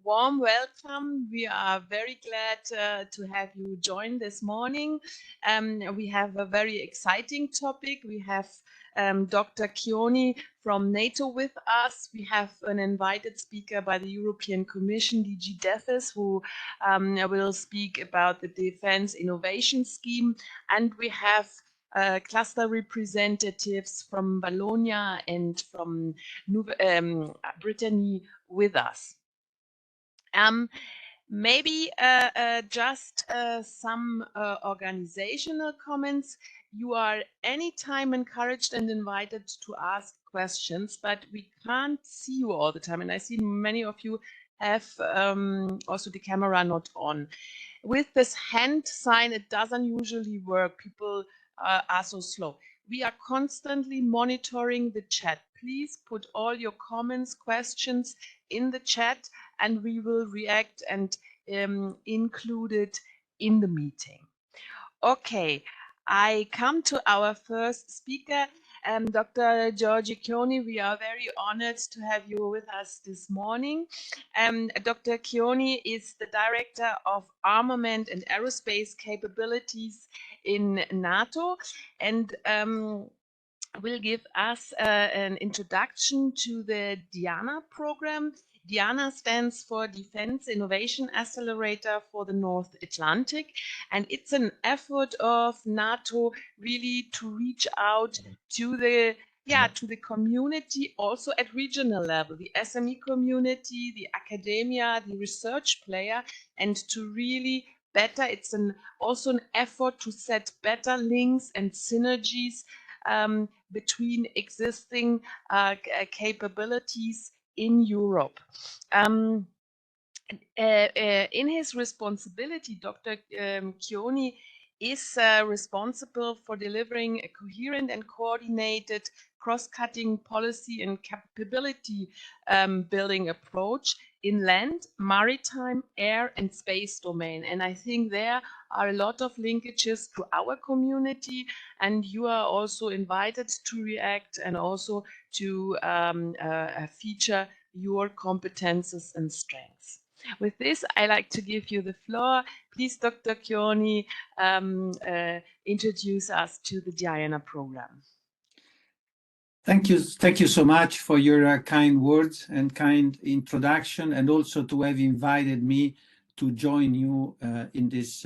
Warm welcome. We are very glad to have you join this morning. We have a very exciting topic. We have Dr. Chioni from NATO with us. We have an invited speaker by the European Commission, DG DEFIS, who will speak about the Defense Innovation Scheme. And we have cluster representatives from Bologna and from Brittany with us. Maybe just some organizational comments. You are anytime encouraged and invited to ask questions, but we can't see you all the time. And I see many of you have also the camera not on. With this hand sign, it doesn't usually work. People are so slow. We are constantly monitoring the chat. Please put all your comments, questions in the chat, and we will react and include it in the meeting. Okay, I come to our first speaker, Dr. Giorgi Chioni. We are very honored to have you with us this morning. Dr. Chioni is the Director of Armament and Aerospace Capabilities in NATO, and will give us an introduction to the DIANA program. DIANA stands for Defense Innovation Accelerator for the North Atlantic, and it's an effort of NATO really to reach out to the community, also at regional level, the SME community, the academia, the research player, and to really better. It's also an effort to set better links and synergies between existing capabilities in Europe. In his responsibility, Dr. Chioni is responsible for delivering a coherent and coordinated cross-cutting policy and capability building approach in land, maritime, air, and space domain. And I think there are a lot of linkages to our community, and you are also invited to react and also to feature your competences and strengths. With this, I like to give you the floor. Please, Dr. Chioni, introduce us to the DIANA program. Thank you so much for your kind words and kind introduction, and also to have invited me to join you in this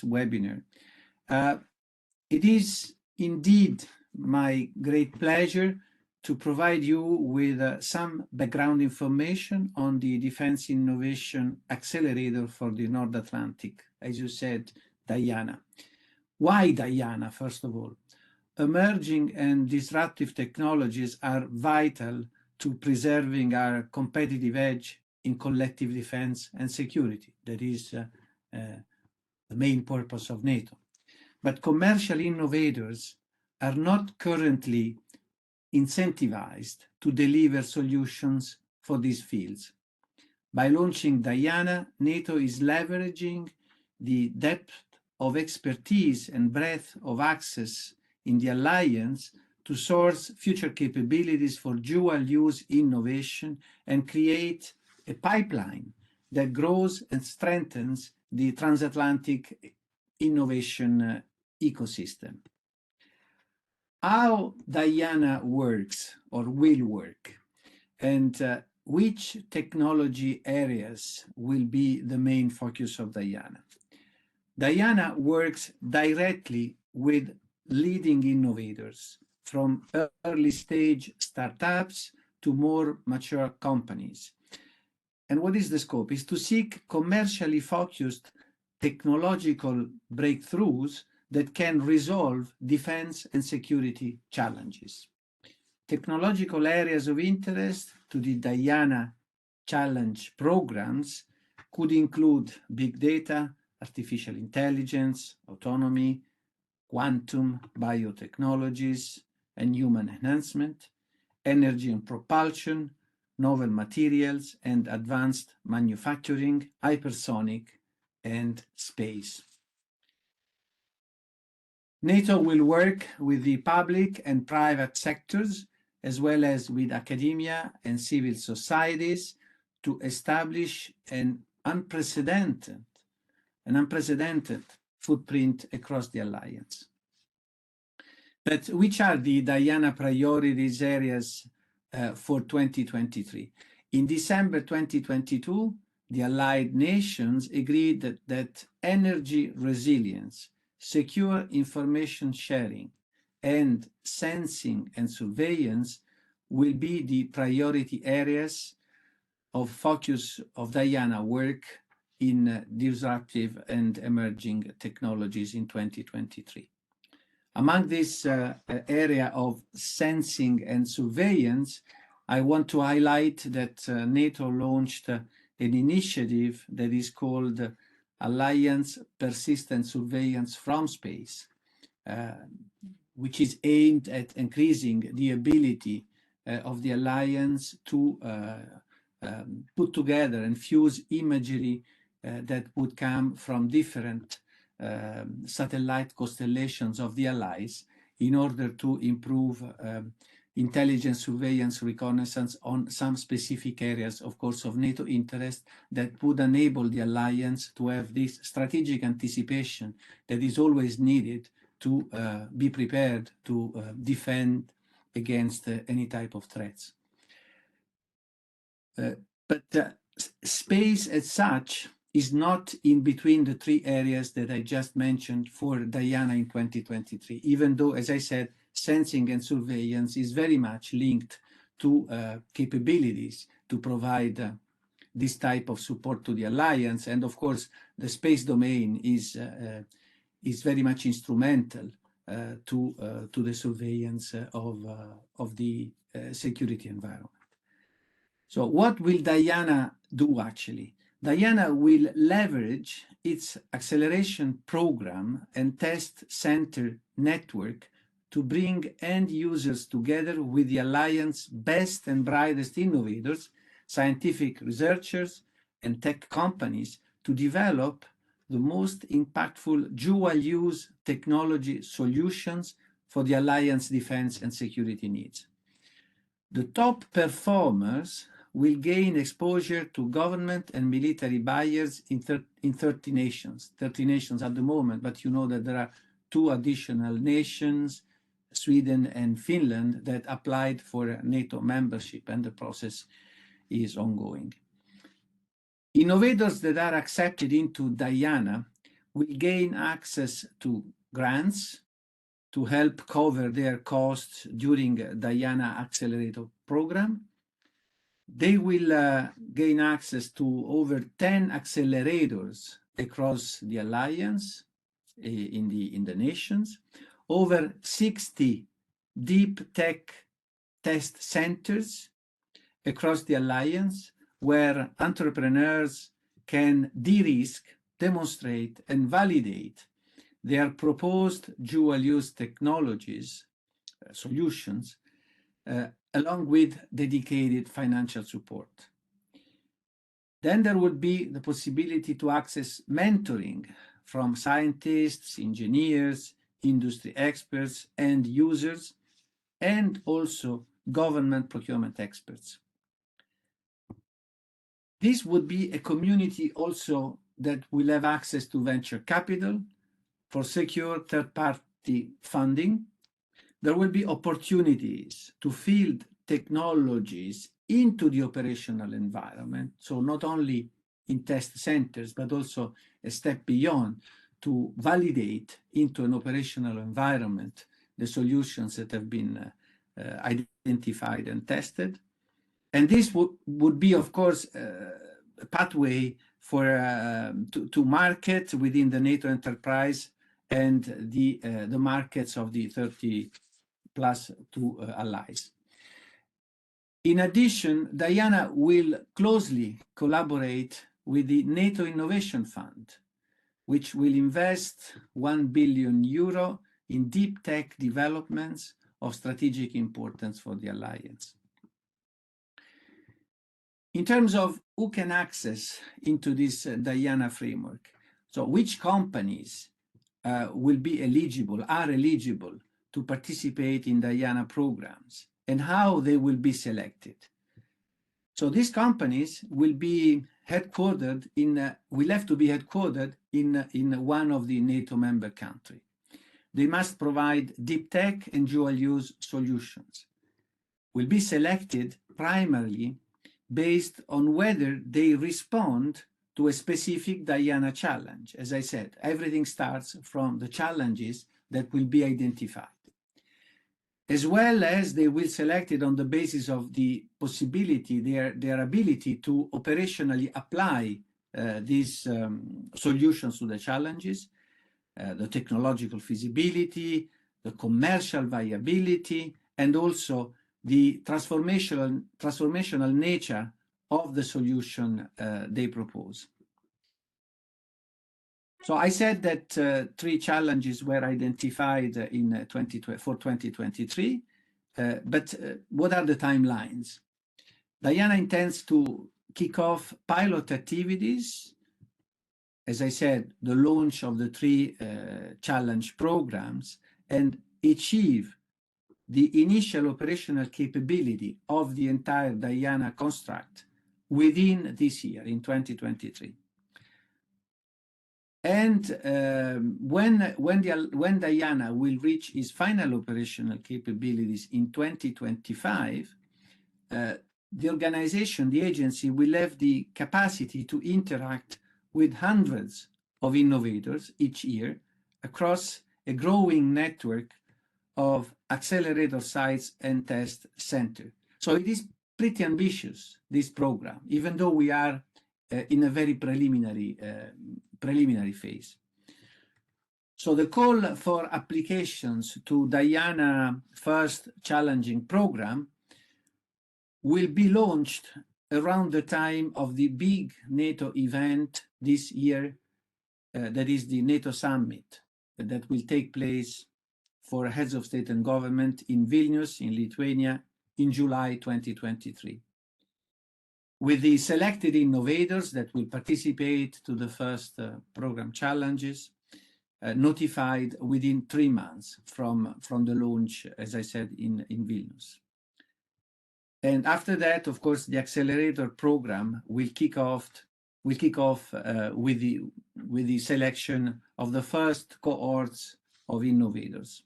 webinar. It is indeed my great pleasure to provide you with some background information on the Defense Innovation Accelerator for the North Atlantic, as you said, DIANA. Why DIANA, first of all? Emerging and disruptive technologies are vital to preserving our competitive edge in collective defense and security. That is the main purpose of NATO. But commercial innovators are not currently incentivized to deliver solutions for these fields. By launching DIANA, NATO is leveraging the depth of expertise and breadth of access in the alliance to source future capabilities for dual-use innovation and create a pipeline that grows and strengthens the transatlantic innovation ecosystem. How DIANA works or will work, and which technology areas will be the main focus of DIANA. DIANA works directly with leading innovators, from early stage startups to more mature companies. And what is the scope? Is to seek commercially focused technological breakthroughs that can resolve defense and security challenges. Technological areas of interest to the DIANA challenge programs could include big data, artificial intelligence, autonomy, quantum, biotechnologies, and human enhancement, energy and propulsion, novel materials and advanced manufacturing, hypersonic, and space. NATO will work with the public and private sectors, as well as with academia and civil societies, to establish an unprecedented footprint across the alliance. But which are the Diana priorities areas for 2023? In December 2022, the allied nations agreed that energy resilience, secure information sharing, and sensing and surveillance will be the priority areas of focus of Diana work in disruptive and emerging technologies in 2023. Among this area of sensing and surveillance, I want to highlight that NATO launched an initiative that is called Alliance Persistent Surveillance from Space, which is aimed at increasing the ability of the alliance to put together and fuse imagery that would come from different satellite constellations of the allies in order to improve intelligence, surveillance, reconnaissance on some specific areas, of course, of NATO interest that would enable the alliance to have this strategic anticipation that is always needed to be prepared to defend against any type of threats. But space as such is not in between the three areas that I just mentioned for Diana in 2023, even though, as I said, sensing and surveillance is very much linked to capabilities to provide this type of support to the alliance. And of course, the space domain is very much instrumental to the surveillance of the security environment. So what will Diana do actually? Diana will leverage its acceleration program and test center network to bring end users together with the alliance best and brightest innovators, scientific researchers, and tech companies to develop the most impactful dual-use technology solutions for the alliance defense and security needs. The top performers will gain exposure to government and military buyers in 30 nations. 30 nations at the moment, but you know that there are 2 additional nations, Sweden and Finland, that applied for NATO membership, and the process is ongoing. Innovators that are accepted into Diana will gain access to grants to help cover their costs during Diana Accelerator program. They will gain access to over 10 accelerators across the alliance in the nations, over 60 deep tech test centers across the alliance where entrepreneurs can de-risk, demonstrate, and validate their proposed dual-use technologies, solutions, along with dedicated financial support. Then there would be the possibility to access mentoring from scientists, engineers, industry experts, and users, and also government procurement experts. This would be a community also that will have access to venture capital for secure third-party funding. There will be opportunities to field technologies into the operational environment, so not only in test centers, but also a step beyond to validate into an operational environment the solutions that have been identified and tested. And this would be, of course, a pathway for to market within the NATO enterprise and the markets of the 30 plus 2 allies. In addition, Diana will closely collaborate with the NATO Innovation Fund, which will invest €1 billion in deep tech developments of strategic importance for the alliance. In terms of who can access into this Diana framework, so which companies will be eligible, are eligible to participate in Diana programs, and how they will be selected. So these companies will be headquartered will have to be headquartered in one of the NATO member countries. They must provide deep tech and dual use solutions. Will be selected primarily based on whether they respond to a specific Diana challenge. As I said, everything starts from the challenges that will be identified. As well as they will select it on the basis of the possibility, their ability to operationally apply these solutions to the challenges, the technological feasibility, the commercial viability, and also the transformational nature of the solution they propose. So I said that 3 challenges were identified for 2023, but what are the timelines? Diana intends to kick off pilot activities. As I said, the launch of the 3 challenge programs and achieve the initial operational capability of the entire Diana construct within this year, in 2023. And when Diana will reach its final operational capabilities in 2025, the organization, the agency, will have the capacity to interact with hundreds of innovators each year across a growing network of accelerator sites and test centers. So it is pretty ambitious, this program, even though we are in a very preliminary phase. So the call for applications to Diana first challenging program will be launched around the time of the big NATO event this year, that is the NATO summit, that will take place for heads of state and government in Vilnius, in Lithuania, in July 2023. With the selected innovators that will participate to the first program challenges, notified within 3 months from the launch, as I said, in Vilnius. And after that, of course, the accelerator program will kick off with the selection of the first cohorts of innovators.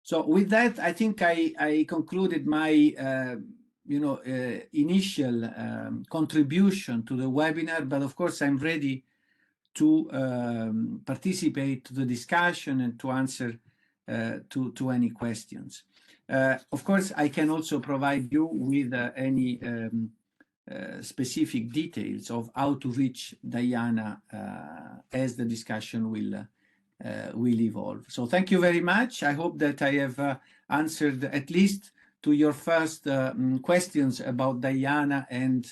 So with that, I think I concluded my initial contribution to the webinar, but of course I'm ready to participate to the discussion and to answer to any questions. Of course, I can also provide you with any specific details of how to reach Diana as the discussion will evolve. So thank you very much. I hope that I have answered at least to your first questions about Diana and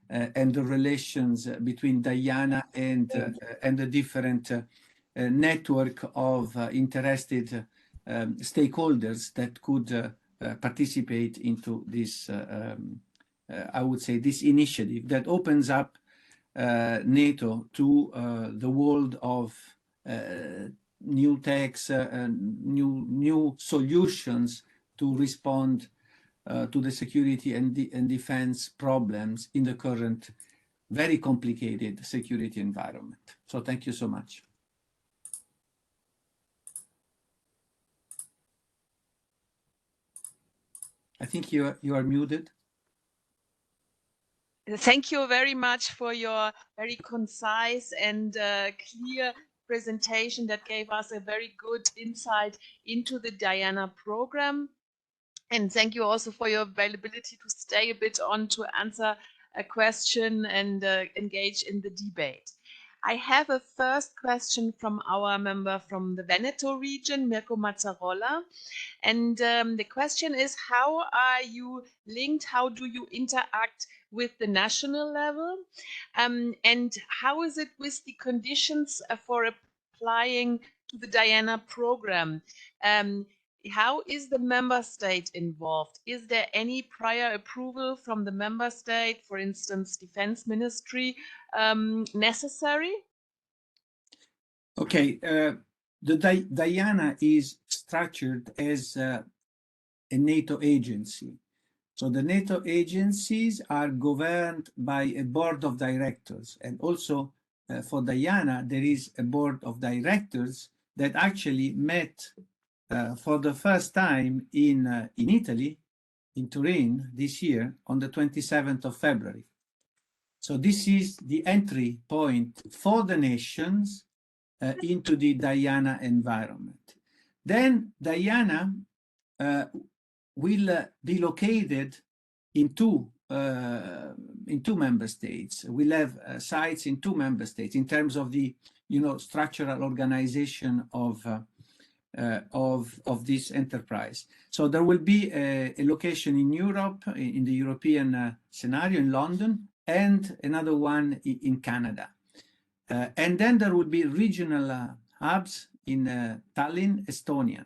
the relations between Diana and the different network of interested stakeholders that could participate into this, I would say, this initiative that opens up NATO to the world of new techs, new solutions to respond to the security and defense problems in the current very complicated security environment. So thank you so much. I think you are muted. Thank you very much for your very concise and clear presentation that gave us a very good insight into the Diana program. And thank you also for your availability to stay a bit on to answer a question and engage in the debate. I have a first question from our member from the Veneto region, Mirko Mazzarola. And the question is, how are you linked? How do you interact with the national level? And how is it with the conditions for applying to the Diana program? How is the member state involved? Is there any prior approval from the member state, for instance, Defense Ministry, necessary? Okay, the Diana is structured as a NATO agency. So the NATO agencies are governed by a board of directors, and also for Diana, there is a board of directors that actually met for the first time in Italy, in Turin this year on the 27th of February. So this is the entry point for the nations into the Diana environment. Then Diana will be located in two member states. We'll have sites in two member states in terms of the structural organization of this enterprise. So there will be a location in Europe, in the European scenario, in London, and another one in Canada. And then there will be regional hubs in Tallinn, Estonia.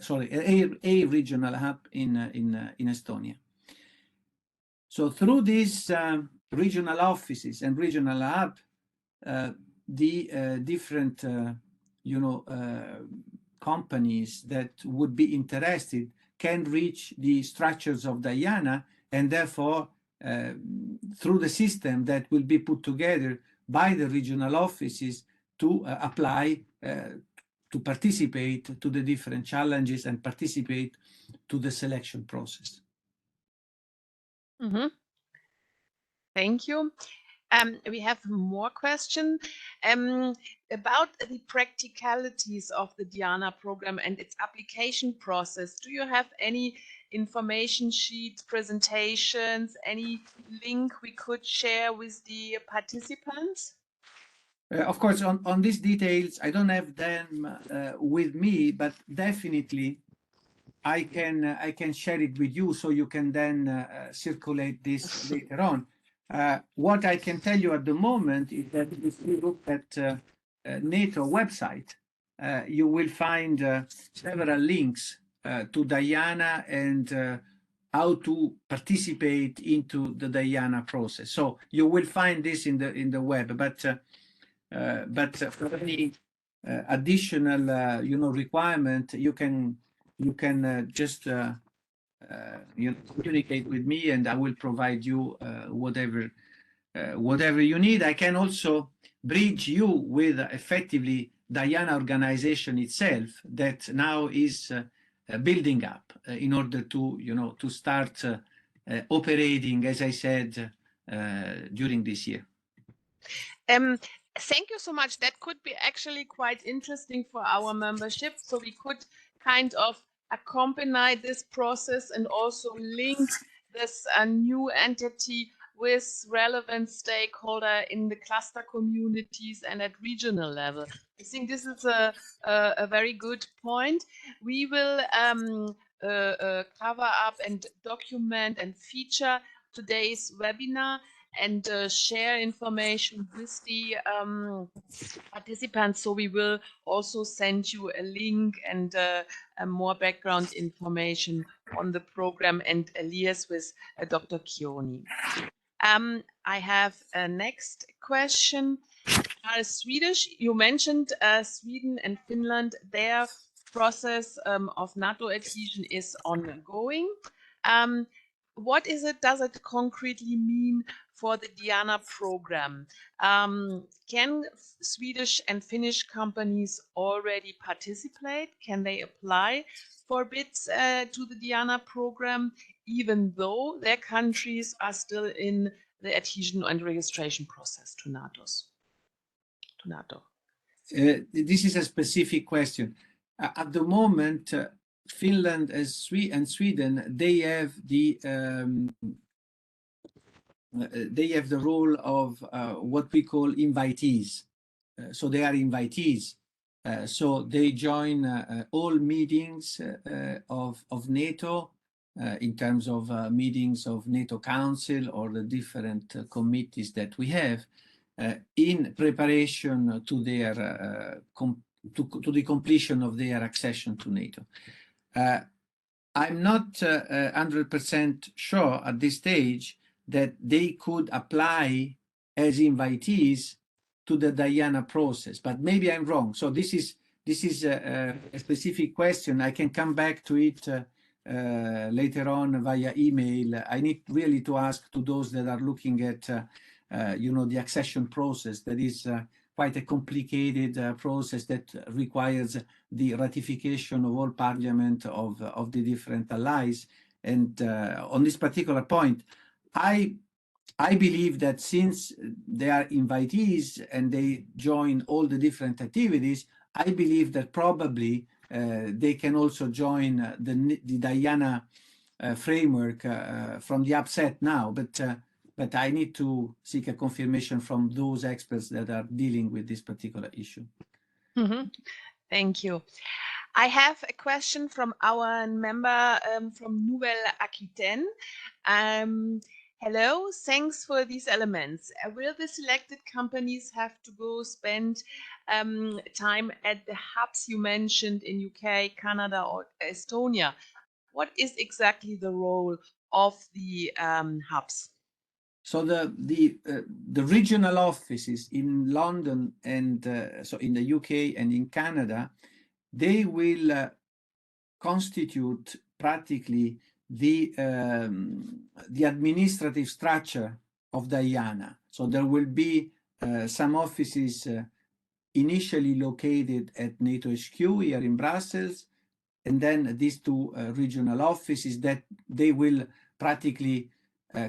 Sorry, a regional hub in Estonia. So through these regional offices and regional hub, the different companies that would be interested can reach the structures of Diana, and therefore through the system that will be put together by the regional offices to apply to participate to the different challenges and participate to the selection process. Mm-hmm. Thank you. We have more questions about the practicalities of the Diana program and its application process. Do you have any information sheets, presentations, any link we could share with the participants? Of course, on these details, I don't have them with me, but definitely I can share it with you so you can then circulate this later on. What I can tell you at the moment is that if you look at NATO website, you will find several links to Diana and how to participate into the Diana process. So you will find this in the web, but for any additional requirement, you can just communicate with me, and I will provide you whatever you need. I can also bridge you with effectively Diana organization itself that now is building up in order to to start operating, as I said, during this year. Thank you so much. That could be actually quite interesting for our membership. So we could kind of accompany this process and also link this new entity with relevant stakeholder in the cluster communities and at regional level. I think this is a very good point. We will cover up and document and feature today's webinar and share information with the participants. So we will also send you a link and more background information on the program and liaise with Dr. Chioni. I have a next question. Swedish, you mentioned Sweden and Finland, their process of NATO adhesion is ongoing. What does it concretely mean for the Diana program? Can Swedish and Finnish companies already participate? Can they apply for bids to the Diana program, even though their countries are still in the adhesion and registration process to NATO? This is a specific question. At the moment, Finland and Sweden, they have the role of what we call invitees. So they are invitees. So they join all meetings of NATO in terms of meetings of NATO Council or the different committees that we have in preparation to their to the completion of their accession to NATO. I'm not 100% sure at this stage that they could apply as invitees to the Diana process, but maybe I'm wrong. So this is a specific question. I can come back to it later on via email. I need really to ask to those that are looking at, the accession process. That is quite a complicated process that requires the ratification of all parliament of the different allies. And on this particular point, I believe that since they are invitees and they join all the different activities, I believe that probably they can also join the Diana framework from the upset now. But I need to seek a confirmation from those experts that are dealing with this particular issue. Thank you. I have a question from our member from Nouvelle Aquitaine. Hello, thanks for these elements. Will the selected companies have to go spend time at the hubs you mentioned in UK, Canada, or Estonia? What is exactly the role of the hubs? So the regional offices in London and so in the UK and in Canada, they will constitute practically the administrative structure of Diana. So there will be some offices initially located at NATO HQ here in Brussels, and then these two regional offices that they will practically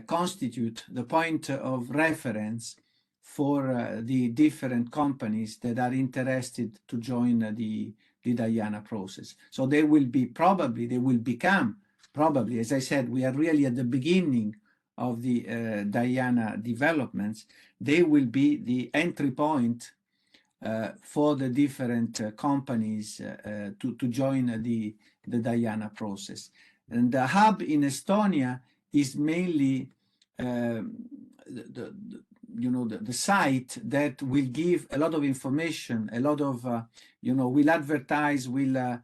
constitute the point of reference for the different companies that are interested to join the Diana process. So they will become, as I said, we are really at the beginning of the Diana developments. They will be the entry point for the different companies to join the Diana process. And the hub in Estonia is mainly the site that will give a lot of information, a lot of, will advertise, will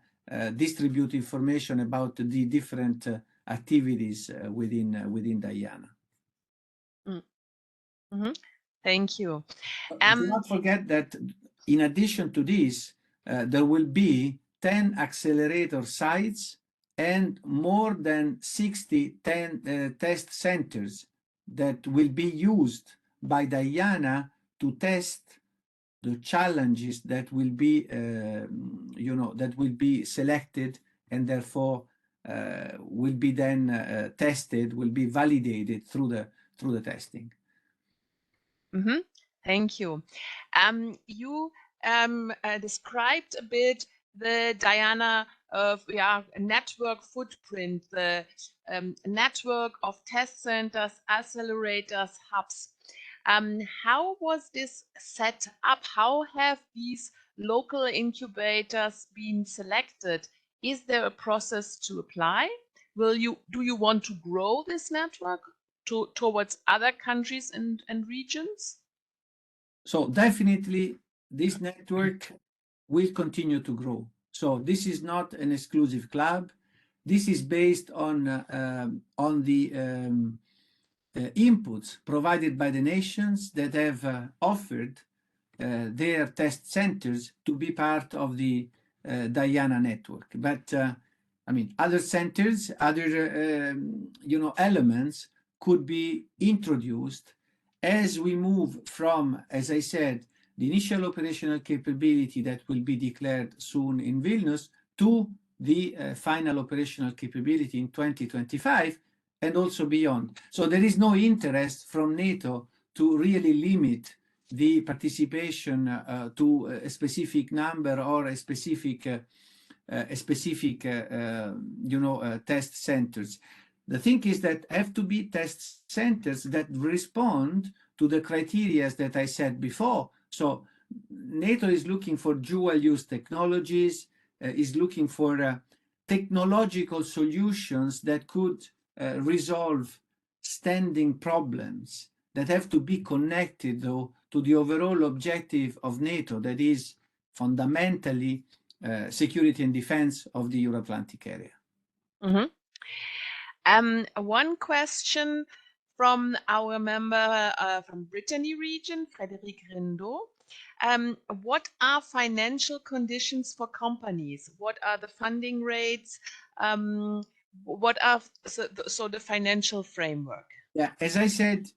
distribute information about the different activities within Diana. Thank you. Do not forget that in addition to this, there will be 10 accelerator sites and more than 60 test centers that will be used by Diana to test the challenges that will be, that will be selected and therefore will be then tested, will be validated through the testing. Thank you. You described a bit the Diana network footprint, the network of test centers, accelerators, hubs. How was this set up? How have these local incubators been selected? Is there a process to apply? Do you want to grow this network towards other countries and regions? So definitely this network will continue to grow. So this is not an exclusive club. This is based on the inputs provided by the nations that have offered their test centers to be part of the Diana network. But I mean, other centers, other elements could be introduced as we move from, as I said, the initial operational capability that will be declared soon in Vilnius to the final operational capability in 2025 and also beyond. So there is no interest from NATO to really limit the participation to a specific number or a specific test centers. The thing is that have to be test centers that respond to the criteria that I said before. So NATO is looking for dual-use technologies, is looking for technological solutions that could resolve standing problems that have to be connected, though, to the overall objective of NATO, that is fundamentally security and defense of the Euro-Atlantic area. One question from our member from Brittany region, Frédéric Rindeau. What are financial conditions for companies? What are the funding rates? what are so the financial framework? Yeah, as I said,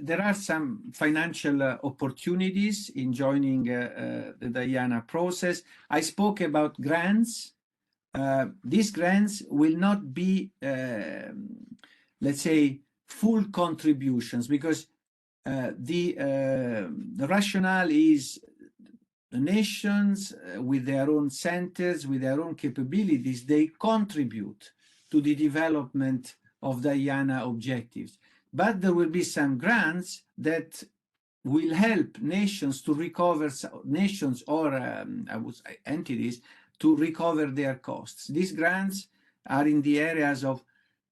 there are some financial opportunities in joining the Diana process. I spoke about grants. These grants will not be, let's say, full contributions, because the rationale is the nations with their own centers, with their own capabilities, they contribute to the development of Diana objectives. But there will be some grants that will help nations to recover, nations or I would say entities to recover their costs. These grants are in the areas of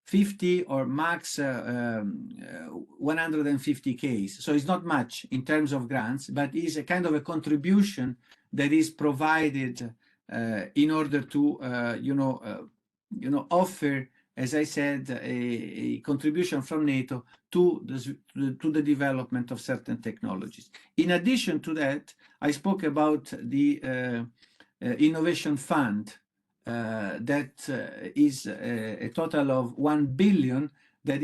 50 or max 150 Ks. So it's not much in terms of grants, but is a kind of a contribution that is provided in order to, offer, as I said, a contribution from NATO to the development of certain technologies. In addition to that, I spoke about the innovation fund that is a total of 1 billion that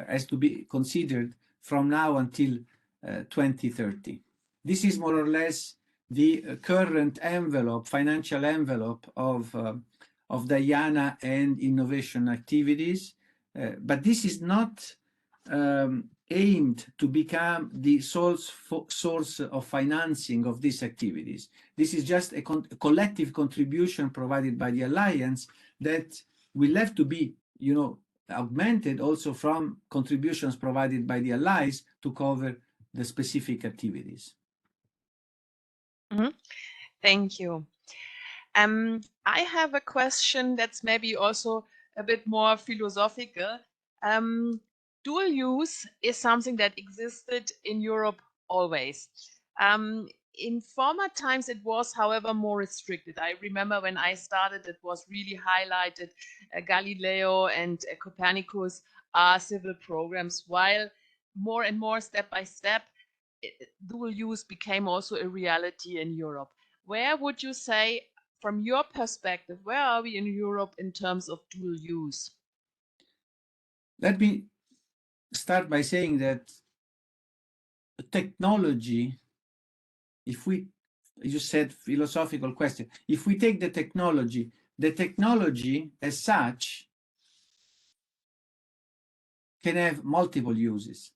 has to be considered from now until 2030. This is more or less the current envelope, financial envelope of Diana and innovation activities. But this is not aimed to become the source of financing of these activities. This is just a collective contribution provided by the alliance that will have to be, augmented also from contributions provided by the allies to cover the specific activities. Mm-hmm. Thank you. I have a question that's maybe also a bit more philosophical. Dual use is something that existed in Europe always. In former times, it was, however, more restricted. I remember when I started, it was really highlighted. Galileo and Copernicus are civil programs, while more and more, step by step, dual use became also a reality in Europe. Where would you say, from your perspective, where are we in Europe in terms of dual use? Let me start by saying that technology, if we, you said philosophical question, if we take the technology as such can have multiple uses.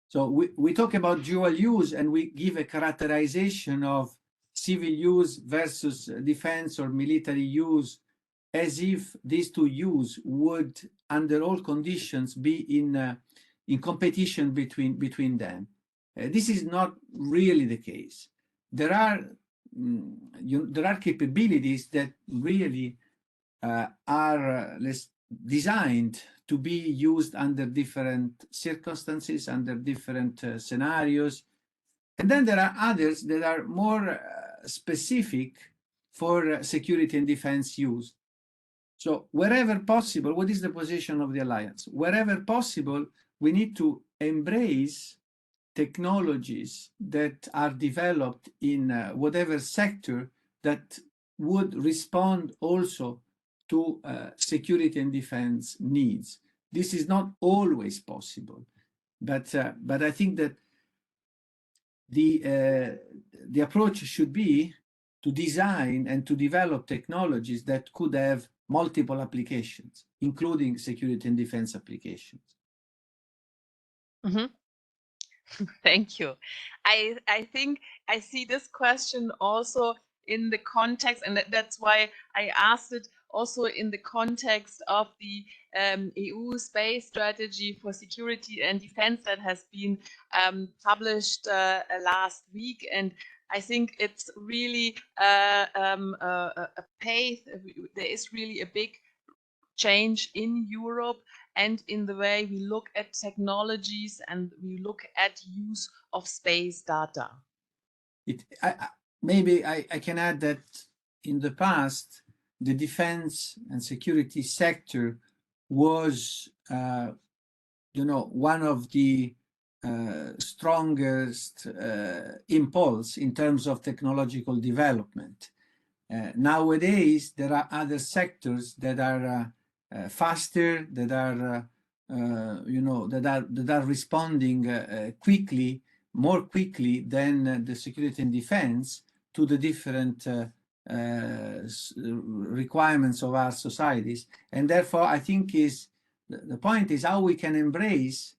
So we talk about dual use and we give a characterization of civil use versus defense or military use, as if these two use would, under all conditions, be in competition between them. This is not really the case. There are capabilities that really are designed to be used under different circumstances, under different scenarios. And then there are others that are more specific for security and defense use. So wherever possible, what is the position of the alliance? Wherever possible, we need to embrace technologies that are developed in whatever sector that would respond also to security and defense needs. This is not always possible, but I think that the approach should be to design and to develop technologies that could have multiple applications, including security and defense applications. Mm-hmm. Thank you. I think I see this question also in the context, and that's why I asked it also in the context of the EU space strategy for security and defense that has been published last week. And I think it's really a pace. There is really a big change in Europe and in the way we look at technologies and we look at use of space data. Maybe I can add that in the past, the defense and security sector was, one of the strongest impulse in terms of technological development. Nowadays, there are other sectors that are faster, that are that are responding quickly, more quickly than the security and defense to the different requirements of our societies. And therefore, I think the point is how we can embrace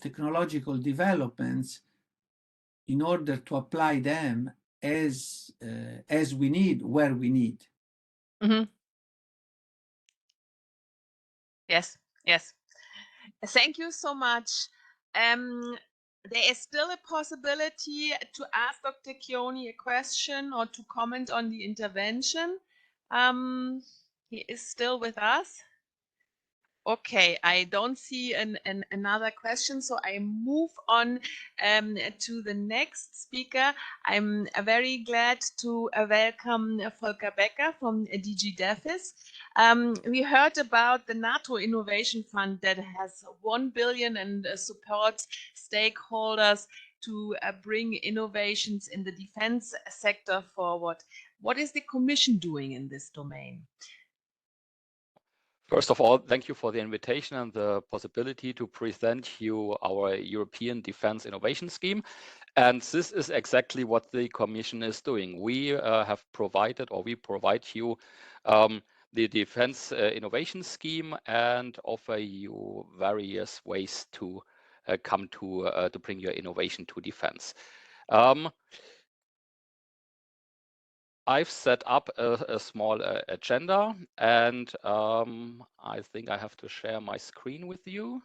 technological developments in order to apply them as we need, where we need. Mm-hmm. Yes, yes. Thank you so much. There is still a possibility to ask Dr. Chioni a question or to comment on the intervention. He is still with us. Okay, I don't see another question, so I move on to the next speaker. I'm very glad to welcome Volker Becker from DG DEFIS. We heard about the NATO Innovation Fund that has 1 billion and supports stakeholders to bring innovations in the defense sector forward. What is the Commission doing in this domain? First of all, thank you for the invitation and the possibility to present you our European Defense Innovation Scheme. And this is exactly what the Commission is doing. We have provided, or we provide you the Defense Innovation Scheme and offer you various ways to come to bring your innovation to defense. I've set up a small agenda, and I think I have to share my screen with you.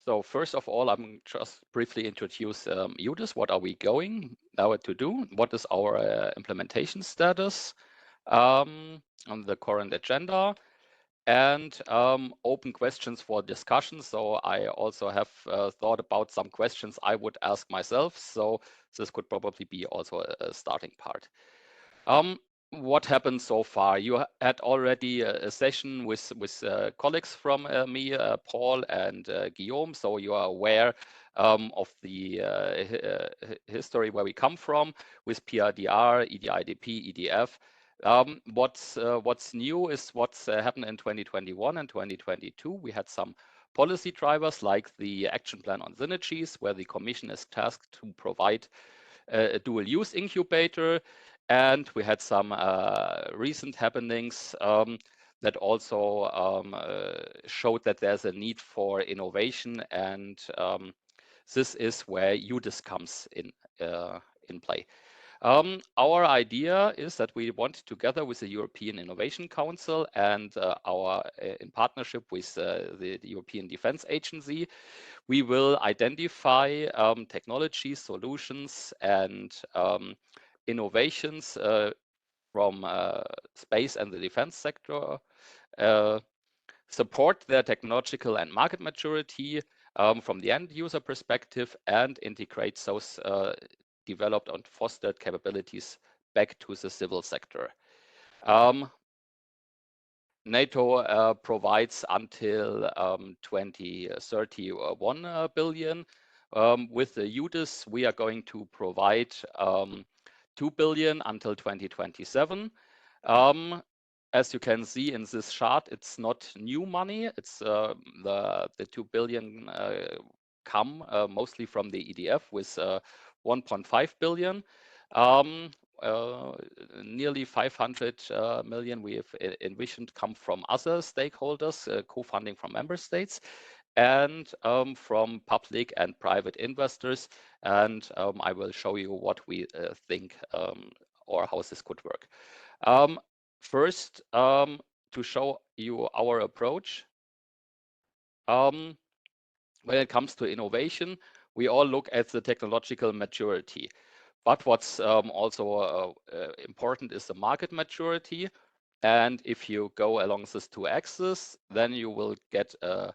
So first of all, I'm just briefly introduce UDIS. What are we going now to do? What is our implementation status on the current agenda? And open questions for discussion. So I also have thought about some questions I would ask myself. So this could probably be also a starting part. What happened so far? You had already a session with colleagues from me, Paul and Guillaume, so you are aware of the history where we come from with PRDR, EDIDP, EDF. What's new is what's happened in 2021 and 2022. We had some policy drivers like the action plan on synergies, where the Commission is tasked to provide a dual use incubator. And we had some recent happenings that also showed that there's a need for innovation, and this is where UDIS comes in play. Our idea is that we want, together with the European Innovation Council and in partnership with the European Defence Agency, we will identify technology solutions and innovations from space and the defense sector, support their technological and market maturity from the end user perspective, and integrate those developed and fostered capabilities back to the civil sector. NATO provides until 2030 1 billion. With the UDIS, we are going to provide 2 billion until 2027. As you can see in this chart, it's not new money. It's the 2 billion come mostly from the EDF with 1.5 billion. Nearly 500 million we have envisioned come from other stakeholders, co-funding from member states, and from public and private investors. And I will show you what we think or how this could work. First, to show you our approach. When it comes to innovation, we all look at the technological maturity. But what's also important is the market maturity. And if you go along these two axes, then you will get a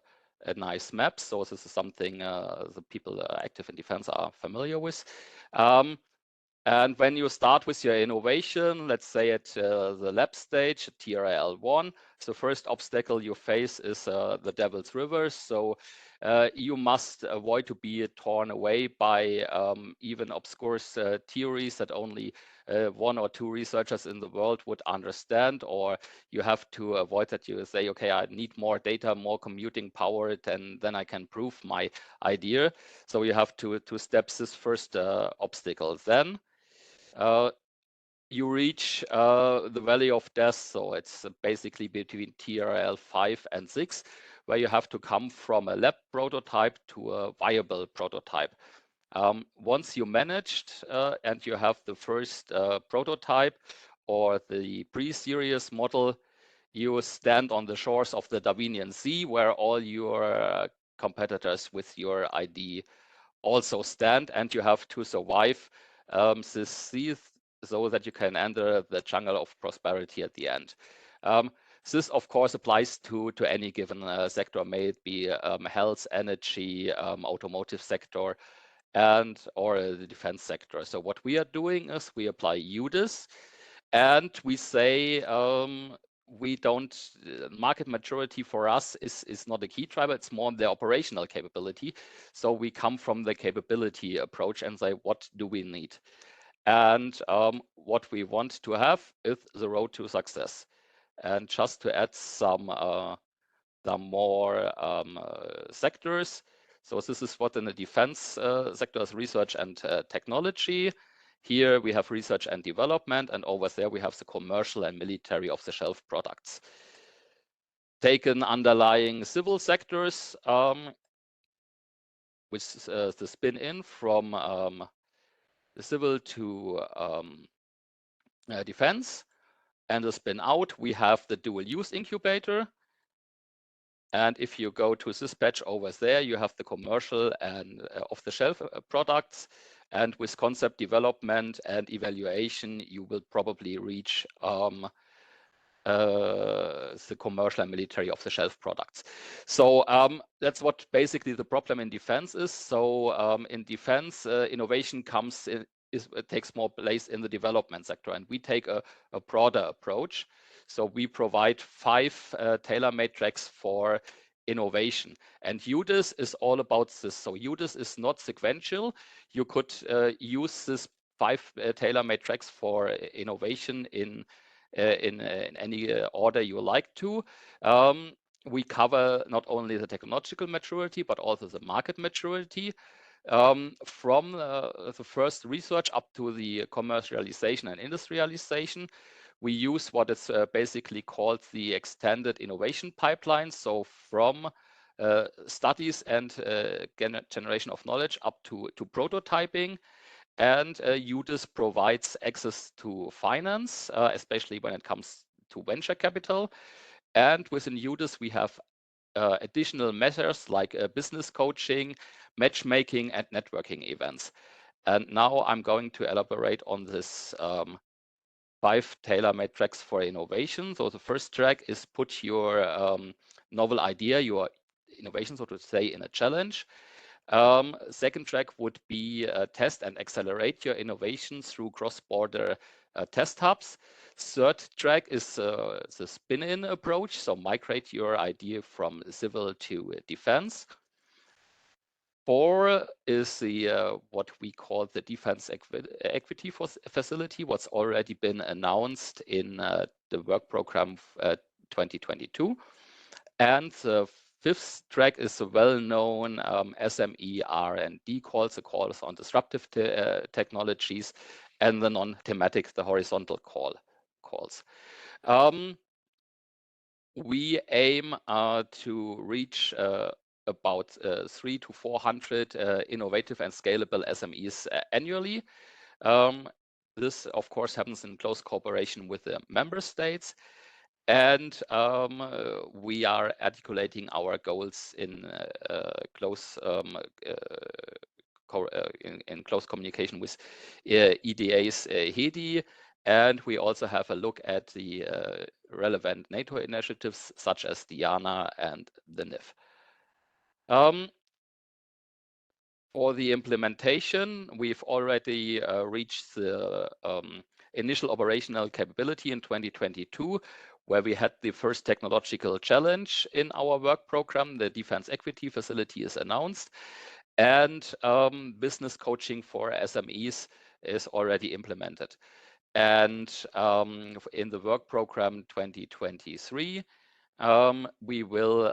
nice map. So this is something the people active in defense are familiar with. And when you start with your innovation, let's say at the lab stage, TRL1, the first obstacle you face is the Devil's River. So you must avoid to be torn away by even obscure theories that only one or two researchers in the world would understand, or you have to avoid that you say, okay, I need more data, more computing power, then I can prove my idea. So you have to step this first obstacle. Then you reach the valley of death. So it's basically between TRL 5 and 6, where you have to come from a lab prototype to a viable prototype. Once you managed and you have the first prototype or the pre-series model, you stand on the shores of the Darwinian Sea, where all your competitors with your ID also stand, and you have to survive this sea so that you can enter the jungle of prosperity at the end. This, of course, applies to any given sector, may it be health, energy, automotive sector, and or the defense sector. So what we are doing is we apply UDIS, and we say we don't market maturity for us is not a key driver, it's more the operational capability. So we come from the capability approach and say, what do we need? And what we want to have is the road to success. And just to add some more sectors. So this is what in the defense sector is research and technology. Here we have research and development, and over there we have the commercial and military off-the-shelf products. Taken underlying civil sectors, which the spin-in from the civil to defense, and the spin-out, we have the dual-use incubator. And if you go to this patch over there, you have the commercial and off-the-shelf products. And with concept development and evaluation, you will probably reach the commercial and military off-the-shelf products. So that's what basically the problem in defense is. So in defense, innovation comes in, it takes more place in the development sector, and we take a broader approach. So we provide 5 tailor-made tracks for innovation, and UDIS is all about this. So UDIS is not sequential. You could use this 5 tailor-made tracks for innovation in any order you like to. We cover not only the technological maturity, but also the market maturity. From the first research up to the commercialization and industrialization, we use what is basically called the extended innovation pipeline. So from studies and generation of knowledge up to prototyping. And UDIS provides access to finance, especially when it comes to venture capital. And within UDIS, we have additional measures like business coaching, matchmaking, and networking events. And now I'm going to elaborate on this 5 tailor-made tracks for innovation. So the first track is put your novel idea, your innovation, so to say, in a challenge. Second track would be test and accelerate your innovation through cross-border test hubs. Third track is the spin-in approach, so migrate your idea from civil to defense. 4 is the what we call the defense equity facility, what's already been announced in the work program 2022. And the 5th track is a well-known SME R&D calls, the calls on disruptive technologies, and the non-thematic, the horizontal calls. We aim to reach about 300 to 400 innovative and scalable SMEs annually. This, of course, happens in close cooperation with the member states. And we are articulating our goals in close communication with EDA's HEDI, and we also have a look at the relevant NATO initiatives such as Diana and the NIF. For the implementation, we've already reached the initial operational capability in 2022, where we had the first technological challenge in our work program. The Defense Equity Facility is announced, and business coaching for SMEs is already implemented. And in the work program 2023, we will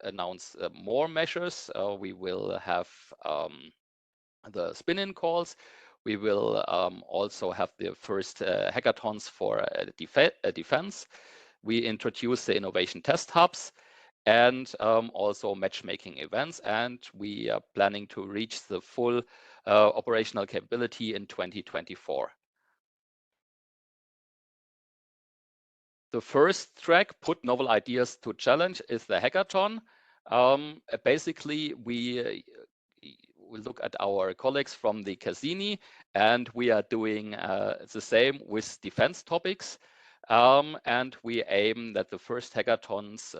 announce more measures. We will have the spin-in calls. We will also have the first hackathons for defense. We introduce the innovation test hubs and also matchmaking events. And we are planning to reach the full operational capability in 2024. The first track, put novel ideas to challenge, is the hackathon. Basically, we look at our colleagues from the Cassini, and we are doing the same with defense topics. And we aim that the first hackathons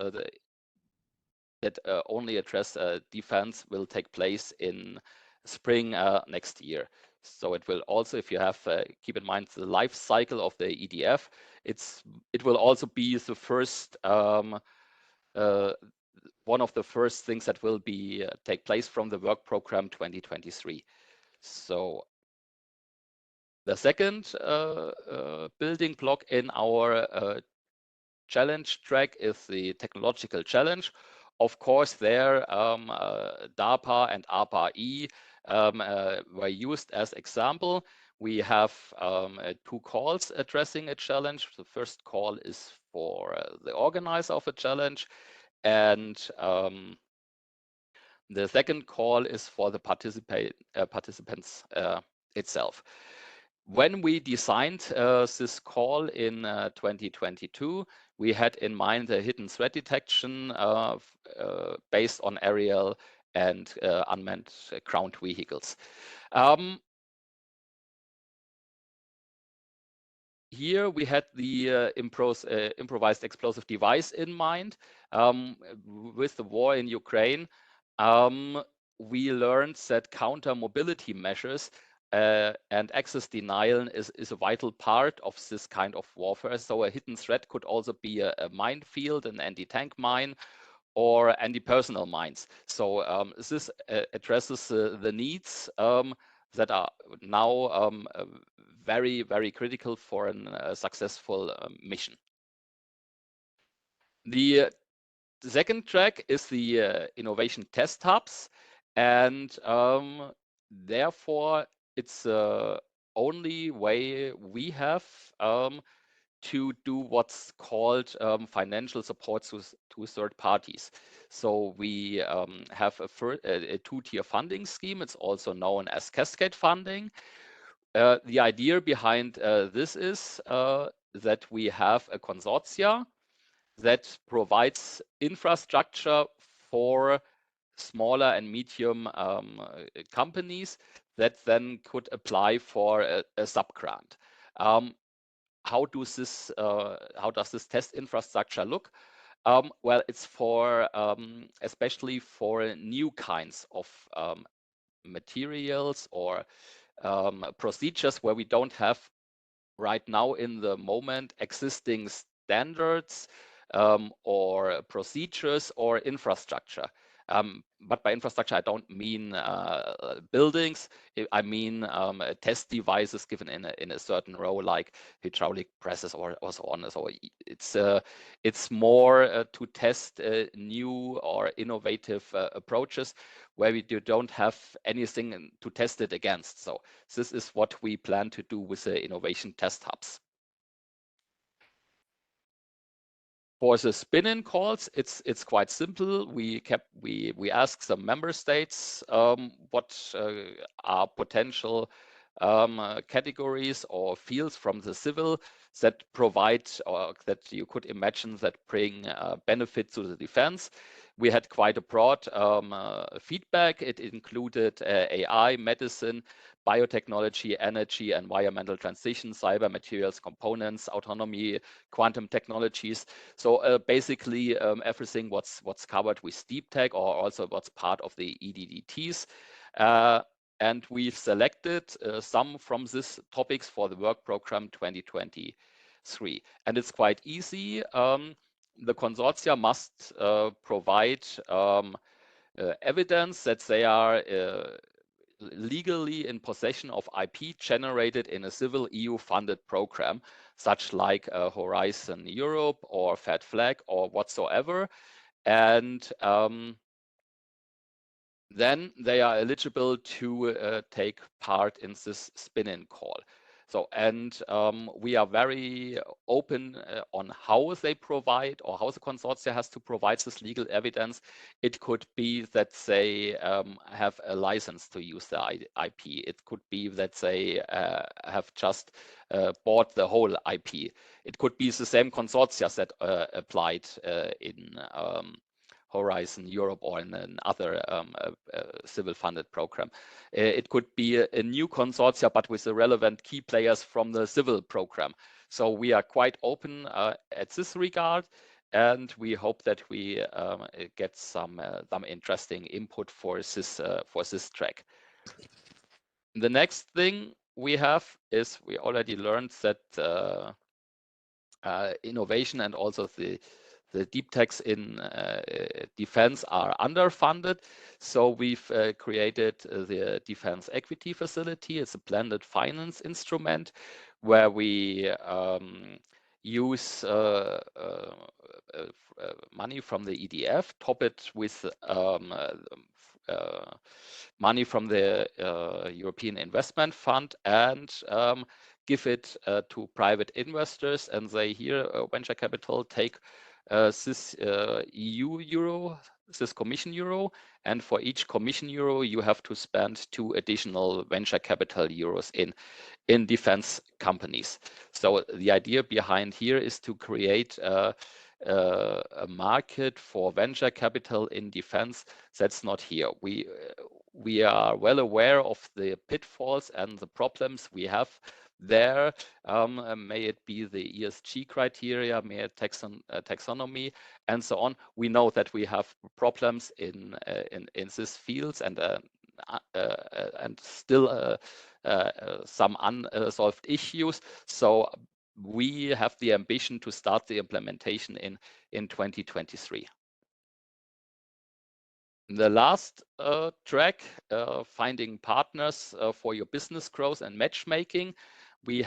that only address defense will take place in spring next year. So it will also, if you have, keep in mind the life cycle of the EDF, it will also be the first, one of the first things that will be take place from the work program 2023. So the second building block in our challenge track is the technological challenge. Of course, there DARPA and ARPA-E were used as example. We have two calls addressing a challenge. The first call is for the organizer of a challenge, and the second call is for the participants itself. When we designed this call in 2022, we had in mind the hidden threat detection based on aerial and unmanned ground vehicles. Here we had the improvised explosive device in mind. With the war in Ukraine, we learned that counter mobility measures and access denial is a vital part of this kind of warfare. So a hidden threat could also be a minefield, an anti-tank mine, or anti-personnel mines. So this addresses the needs that are now very, very critical for a successful mission. The second track is the innovation test hubs, and therefore it's the only way we have to do what's called financial support to third parties. So we have a two-tier funding scheme. It's also known as cascade funding. The idea behind this is that we have a consortia that provides infrastructure for smaller and medium companies that then could apply for a sub-grant. How does this test infrastructure look? Well, it's for especially for new kinds of materials or procedures where we don't have right now in the moment existing standards or procedures or infrastructure. But by infrastructure, I don't mean buildings. I mean test devices given in a certain row, like hydraulic presses or so on. So it's more to test new or innovative approaches where we don't have anything to test it against. So this is what we plan to do with the innovation test hubs. For the spin-in calls, it's quite simple. We ask some member states what are potential categories or fields from the civil that provide or that you could imagine that bring benefit to the defense. we had quite a broad feedback. It included AI, medicine, biotechnology, energy, environmental transition, cyber materials, components, autonomy, quantum technologies. So basically everything what's covered with deep tech, or also what's part of the EDDTs. And we've selected some from these topics for the work program 2023. And it's quite easy. The consortia must provide evidence that they are legally in possession of IP generated in a civil EU-funded program, such like Horizon Europe or Fat Flag or whatsoever. And then they are eligible to take part in this spin-in call. So, and we are very open on how they provide, or how the consortia has to provide this legal evidence. It could be that they have a license to use the IP. It could be that they have just bought the whole IP. It could be the same consortia that applied in Horizon Europe or in another civil funded program. It could be a new consortia, but with the relevant key players from the civil program. So we are quite open at this regard, and we hope that we get some interesting input for this track. The next thing we have is, we already learned that innovation and also the deep techs in defense are underfunded. So we've created the Defense Equity Facility. It's a blended finance instrument where we use money from the EDF, top it with money from the European Investment Fund, and give it to private investors. And they here, venture capital, take this EU euro, this commission euro, and for each commission euro you have to spend 2 additional venture capital euros in defense companies. So the idea behind here is to create a market for venture capital in defense that's not here. We are well aware of the pitfalls and the problems we have there. May it be the ESG criteria, may it taxonomy, and so on. We know that we have problems in these fields, and still some unsolved issues. So we have the ambition to start the implementation in 2023. The last track, finding partners for your business growth and matchmaking. We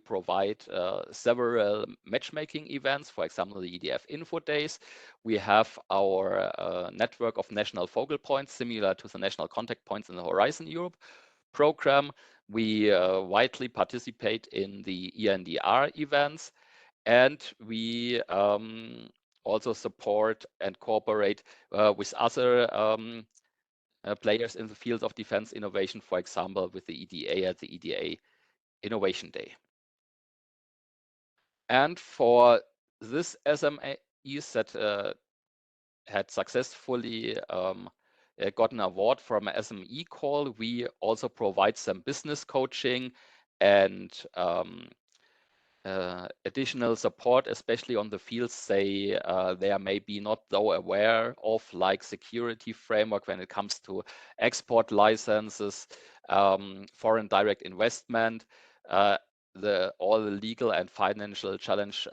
provide several matchmaking events, for example, the EDF Info Days. We have our network of national focal points, similar to the national contact points in the Horizon Europe program. We widely participate in the ENDR events, and we also support and cooperate with other players in the field of defense innovation, for example, with the EDA at the EDA Innovation Day. And for this SMEs that had successfully got an award from an SME call, we also provide some business coaching and additional support, especially on the fields they are maybe not so aware of, like security framework when it comes to export licenses, foreign direct investment, all the legal and financial challenge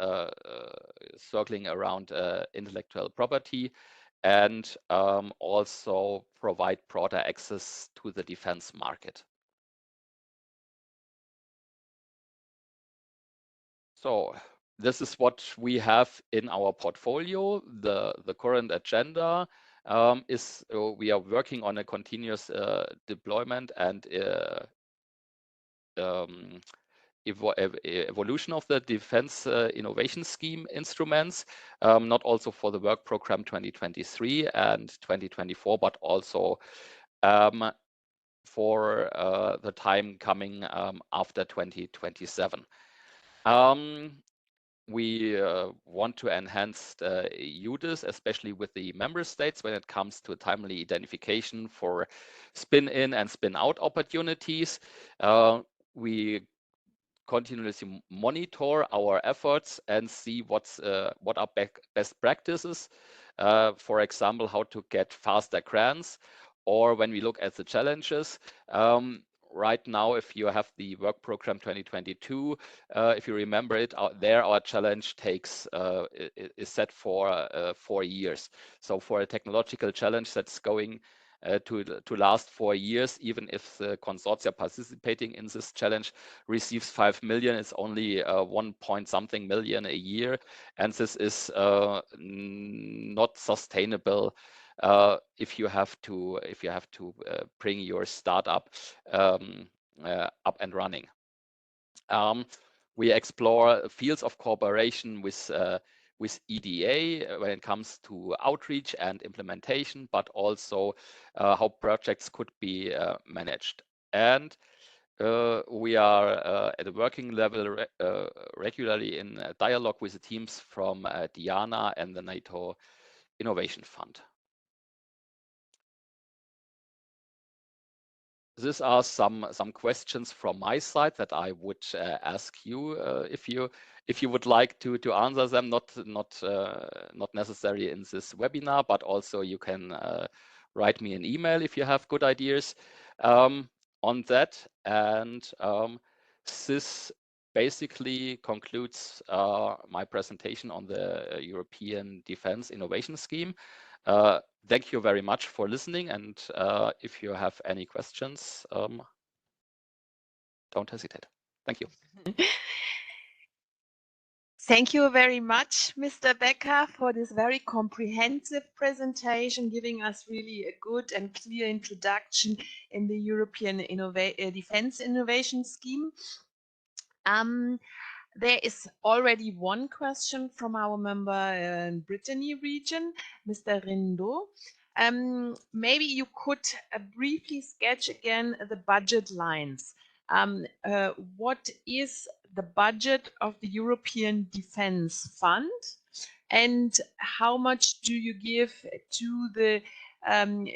circling around intellectual property, and also provide broader access to the defense market. So this is what we have in our portfolio. The current agenda is we are working on a continuous deployment and evolution of the Defense Innovation Scheme instruments, not also for the work program 2023 and 2024, but also for the time coming after 2027. we want to enhance UDIS, especially with the member states when it comes to timely identification for spin-in and spin-out opportunities. We continuously monitor our efforts and see what are best practices. For example, how to get faster grants, or when we look at the challenges. Right now, if you have the work program 2022, if you remember it, our challenge is set for 4 years. So for a technological challenge that's going to last 4 years, even if the consortia participating in this challenge receives 5 million, it's only 1 point something million a year, and this is not sustainable if you have to bring your startup up and running. We explore fields of cooperation with EDA when it comes to outreach and implementation, but also how projects could be managed. And we are at a working level regularly in dialogue with the teams from Diana and the NATO Innovation Fund. These are some questions from my side that I would ask you if you would like to answer them. Not necessarily in this webinar, but also you can write me an email if you have good ideas on that. And this basically concludes my presentation on the European Defence Innovation Scheme. Thank you very much for listening, and if you have any questions, don't hesitate. Thank you. Thank you very much, Mr. Becker, for this very comprehensive presentation, giving us really a good and clear introduction in the European Defence Innovation Scheme. There is already one question from our member in Brittany region, Mr. Rindo. Maybe you could briefly sketch again the budget lines. What is the budget of the European Defence Fund, and how much do you give to the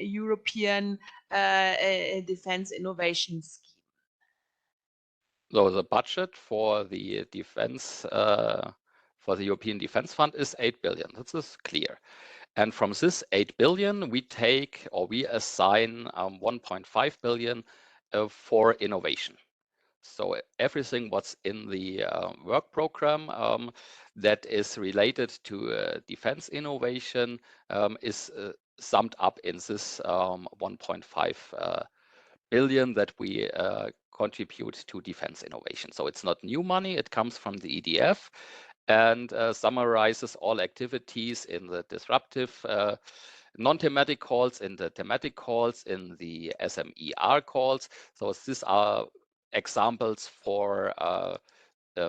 European Defence Innovation Scheme? So the budget for the defense, for the European Defence Fund is 8 billion. This is clear. And from this 8 billion, we take or we assign 1.5 billion for innovation. So everything what's in the work program that is related to defense innovation is summed up in this 1.5 billion that we contribute to defense innovation. So it's not new money, it comes from the EDF and summarizes all activities in the disruptive non-thematic calls, in the thematic calls, in the SMER calls. So these are examples for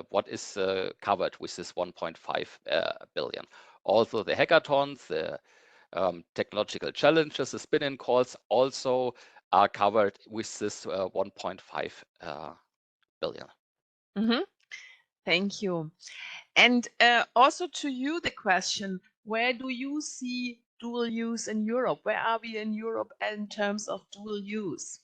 what is covered with this 1.5 billion. Also the hackathons, the technological challenges, the spin-in calls also are covered with this 1.5 billion. Mm-hmm. Thank you. And also to you, the question, where do you see dual use in Europe? Where are we in Europe in terms of dual use?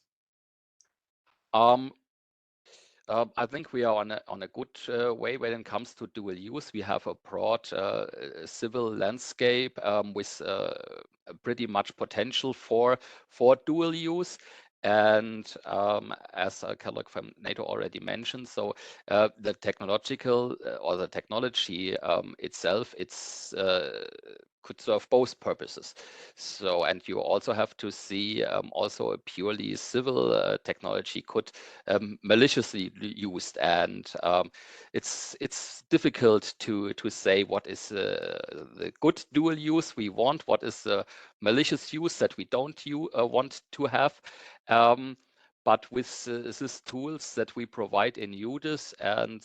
I think we are on a good way when it comes to dual use. We have a broad civil landscape with pretty much potential for dual use. And as a colleague from NATO already mentioned, so the technological or the technology itself, could serve both purposes. So, and you also have to see also a purely civil technology could maliciously be used, and it's difficult to say what is the good dual use we want, what is the malicious use that we don't want to have. But with these tools that we provide in UDIS and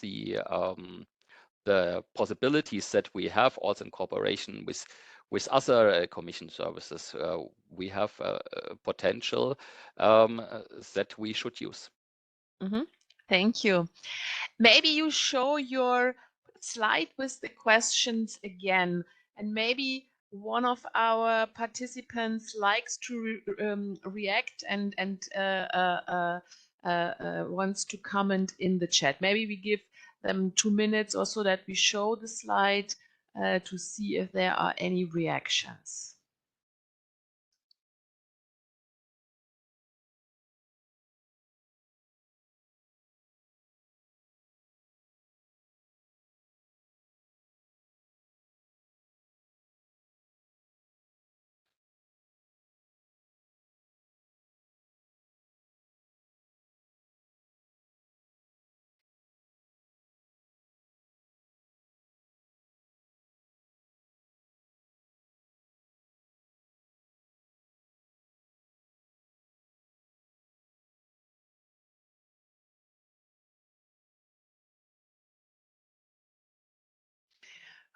the possibilities that we have also in cooperation with other commission services, we have potential that we should use. Mm-hmm. Thank you. Maybe you show your slide with the questions again, and maybe one of our participants likes to react and wants to comment in the chat. Maybe we give them 2 minutes or so that we show the slide to see if there are any reactions.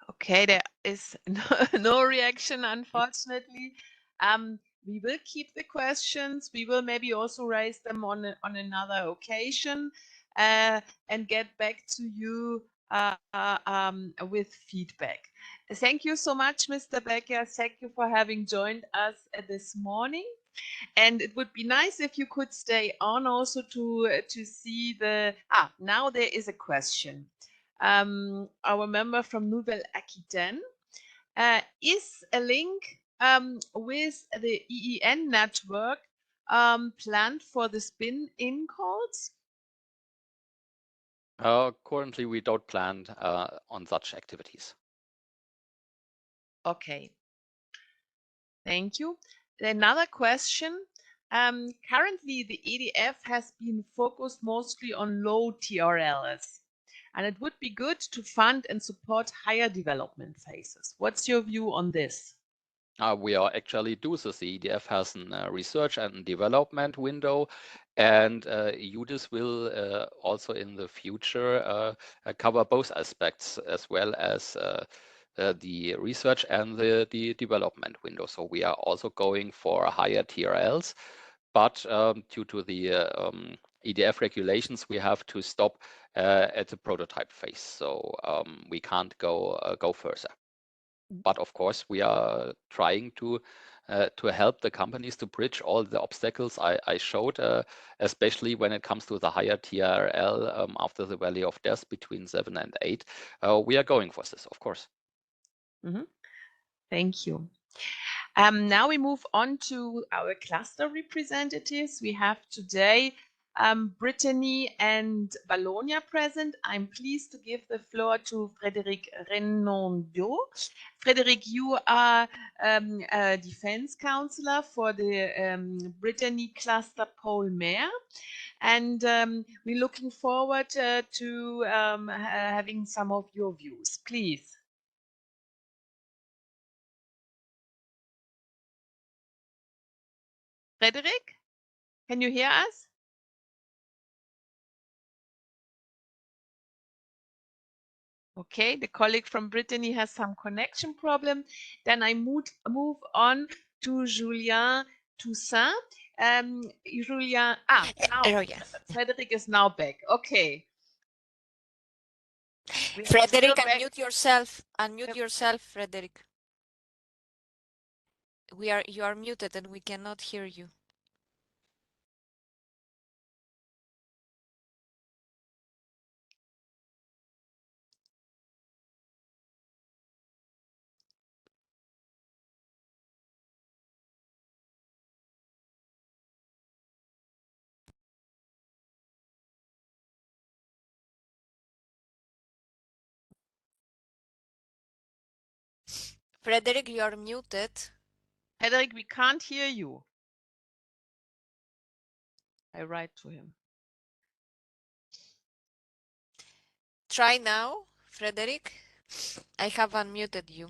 Okay, there is no reaction, unfortunately. We will keep the questions. We will maybe also raise them on another occasion and get back to you with feedback. Thank you so much, Mr. Becker. Thank you for having joined us this morning. And it would be nice if you could stay on also to see the... now there is a question. Our member from Nouvelle Aquitaine, is a link with the EEN network planned for the spin-in calls? Currently, we don't plan on such activities. Okay. Thank you. Another question. Currently, the EDF has been focused mostly on low TRLs, and it would be good to fund and support higher development phases. What's your view on this? We are actually do this. The EDF has a research and development window, and UDIS will also in the future cover both aspects as well as the research and the development window. So we are also going for higher TRLs, but due to the EDF regulations, we have to stop at the prototype phase. So we can't go further. But of course, we are trying to help the companies to bridge all the obstacles I showed, especially when it comes to the higher TRL after the Valley of Death between 7 and 8. We are going for this, of course. Mm-hmm. Thank you. Now we move on to our cluster representatives. We have today Brittany and Wallonia present. I'm pleased to give the floor to Frédéric Renondiot. Frédéric, you are a defense counselor for the Brittany cluster Pole Mayor. And we're looking forward to having some of your views. Please. Frédéric, can you hear us? Okay, the colleague from Brittany has some connection problem. Then I move on to Julien Toussaint. Julien, now Yes. Frederic is now back. Okay. Frederic, unmute yourself. Unmute yourself, Frederic. You are muted and we cannot hear you. Frederic, you are muted. Frederic, we can't hear you. I write to him. Try now, Frederic. I have unmuted you.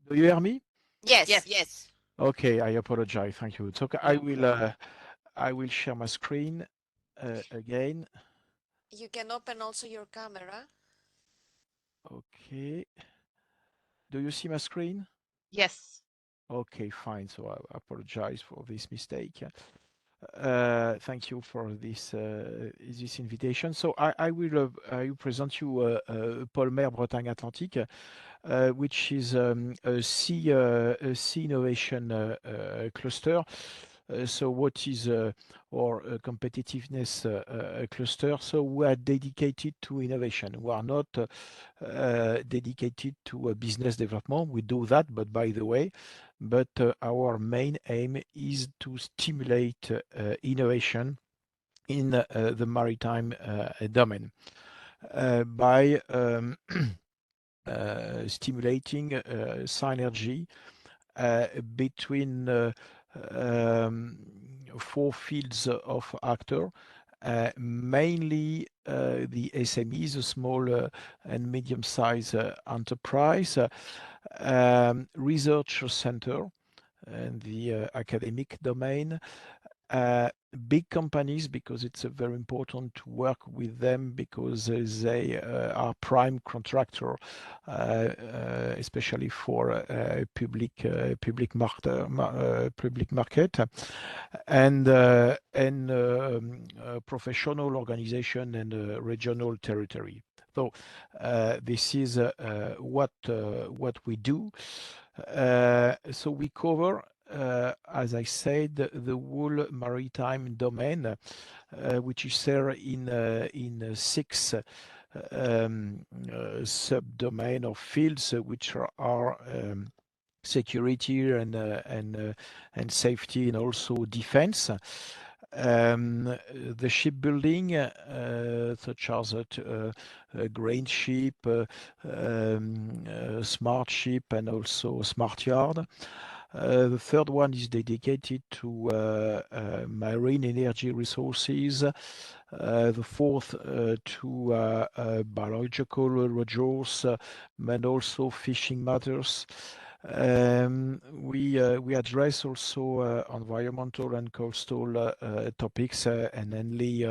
Do you hear me? Yes. Okay, I apologize. Thank you. So I will share my screen again. You can open also your camera. Okay. Do you see my screen? Yes. Okay, fine. So I apologize for this mistake. Thank you for this invitation. So I will present you Polmer Bretagne Atlantique, which is a sea innovation cluster. So what is our competitiveness cluster? So we are dedicated to innovation. We are not dedicated to business development. We do that, but by the way, our main aim is to stimulate innovation in the maritime domain by stimulating synergy between um, four fields of actor, mainly the SMEs, the small and medium-sized enterprise, research center, and the academic domain, big companies, because it's very important to work with them because they are prime contractor, especially for public market, and professional organization and regional territory. So this is what we do. So we cover, as I said, the whole maritime domain, which is there in six subdomain of fields, which are security and safety, and also defense. The shipbuilding, such as grain ship, smart ship, and also smart yard. The third one is dedicated to marine energy resources. The fourth to biological resource, and also fishing matters. We address also environmental and coastal topics, and mainly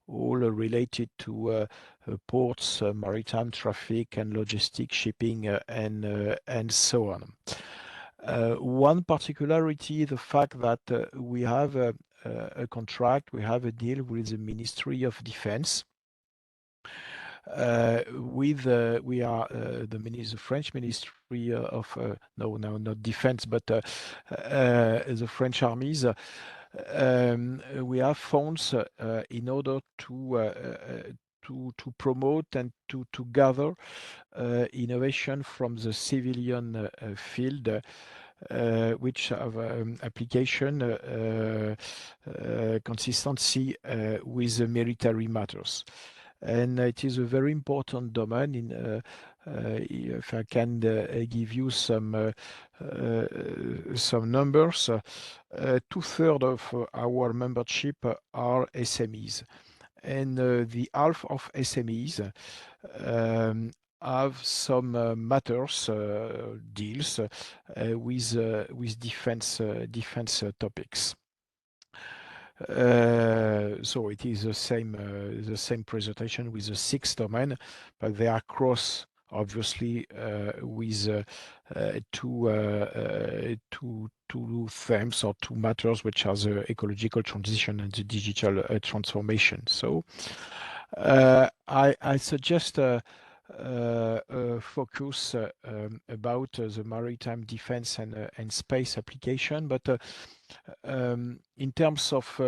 all related to ports, maritime traffic, and logistic shipping, and so on. One particularity, the fact that we have a contract, we have a deal with the Ministry of Defense. We are the French Ministry of no, not defense, but the French armies. We have funds in order to promote and to gather innovation from the civilian field, which have application consistency with the military matters. And it is a very important domain. If I can give you some numbers, 2/3 of our membership are SMEs, and the half of SMEs have some matters, deals with defense topics. So it is the same presentation with the six domain, but they are cross, obviously, with two themes or two matters, which are the ecological transition and the digital transformation. So I suggest focus about the maritime defense and space application, but in terms of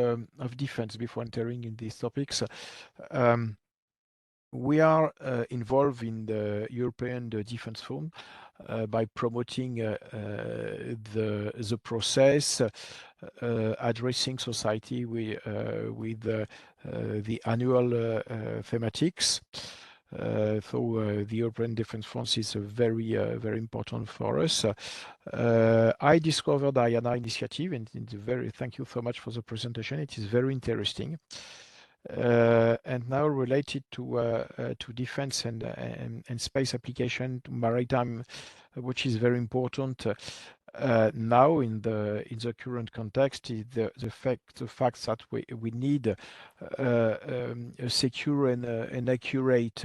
defense, before entering in these topics, we are involved in the European Defense Fund by promoting the process, addressing society with the annual thematics. So the European Defense Fund is very important for us. I discovered IANA initiative, and thank you so much for the presentation. It is very interesting. And now related to defense and space application, to maritime, which is very important now in the current context, is the fact that we need a secure and accurate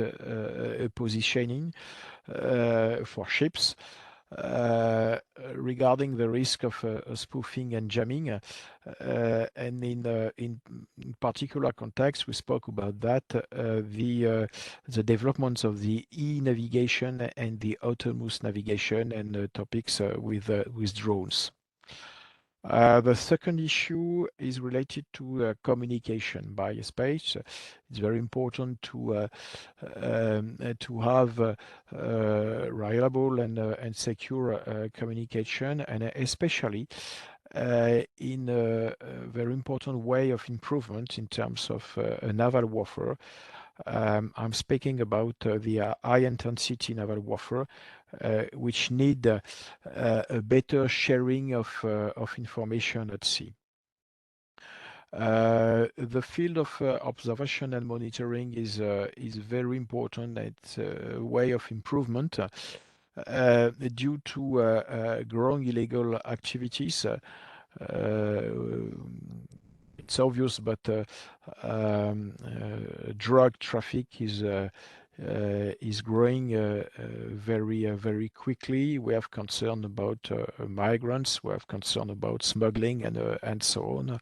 positioning for ships. regarding the risk of spoofing and jamming. And in particular context, we spoke about that, the developments of the e-navigation and the autonomous navigation and topics with drones. The second issue is related to communication by space. It's very important to have reliable and secure communication, and especially in a very important way of improvement in terms of naval warfare. I'm speaking about the high-intensity naval warfare, which need a better sharing of information at sea. The field of observation and monitoring is very important. It's a way of improvement due to growing illegal activities. It's obvious, but drug traffic is growing very quickly. We have concern about migrants. We have concern about smuggling and so on.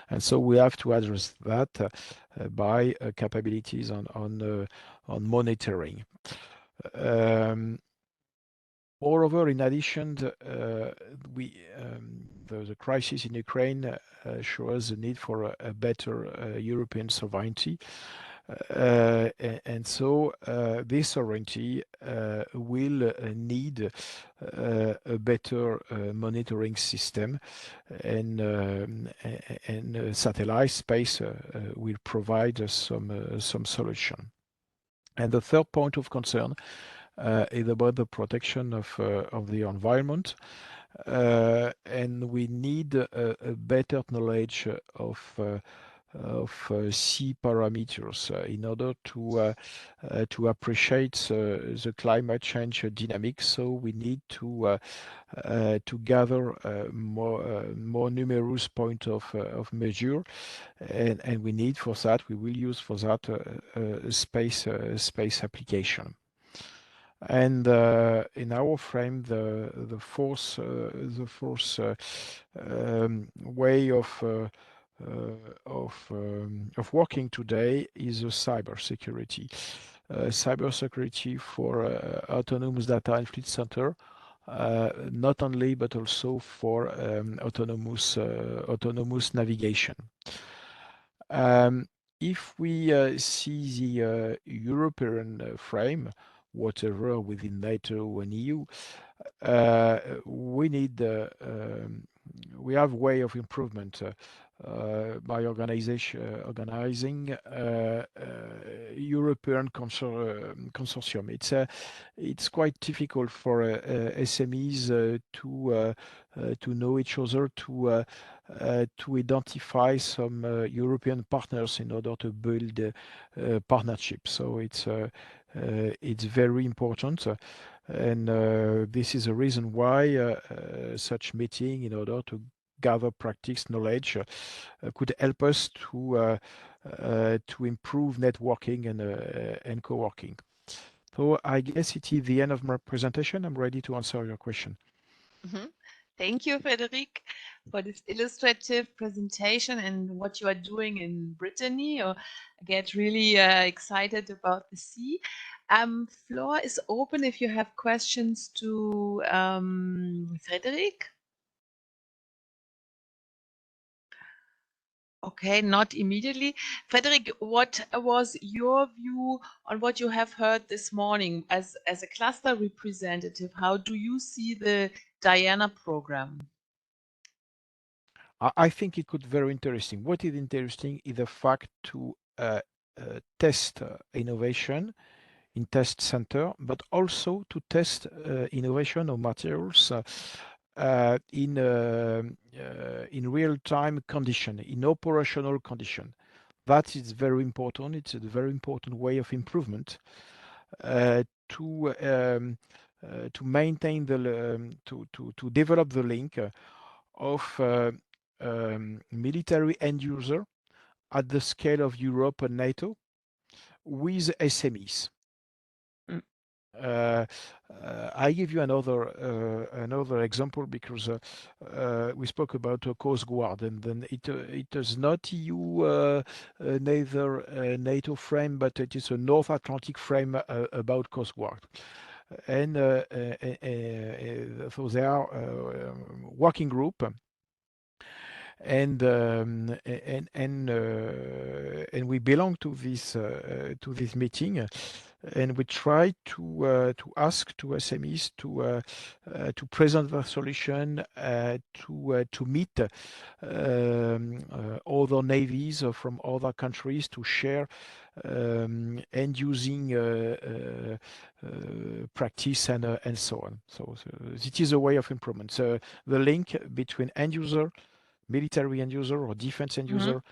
And so we have to address that by capabilities on monitoring. Moreover, in addition, the crisis in Ukraine shows the need for a better European sovereignty. And so this sovereignty will need a better monitoring system, and satellite space will provide some solution. And the third point of concern is about the protection of the environment. And we need a better knowledge of sea parameters in order to appreciate the climate change dynamics. So we need to gather more numerous point of measure, and we need for that, we will use for that space application. And in our frame, the fourth way of working today is cybersecurity. Cybersecurity for autonomous data and fleet center, not only but also for autonomous navigation. If we see the European frame, whatever within NATO and EU, we have way of improvement by organizing European consortium. It's quite difficult for SMEs to know each other, to identify some European partners in order to build partnerships. So it's very important. And this is a reason why such meeting, in order to gather practice knowledge, could help us to improve networking and co-working. So I guess it is the end of my presentation. I'm ready to answer your question. Mm-hmm. Thank you, Frederic, for this illustrative presentation and what you are doing in Brittany. I get really excited about the sea. Floor is open if you have questions to Frederic. Okay, not immediately. Frederic, what was your view on what you have heard this morning as a cluster representative? How do you see the Diana program? I think it could be very interesting. What is interesting is the fact to test innovation in test center, but also to test innovation of materials in real-time condition, in operational condition. That is very important. It's a very important way of improvement to maintain to develop the link of military end user at the scale of Europe and NATO with SMEs. I give you another example because we spoke about a Coast Guard, and then it is not EU neither NATO frame, but it is a North Atlantic frame about Coast Guard. And so they are working group, and we belong to this meeting, and we try to ask to SMEs to present their solution to meet other navies from other countries to share end using practice and so on. So it is a way of improvement. So the link between end user, military end user or defense end user,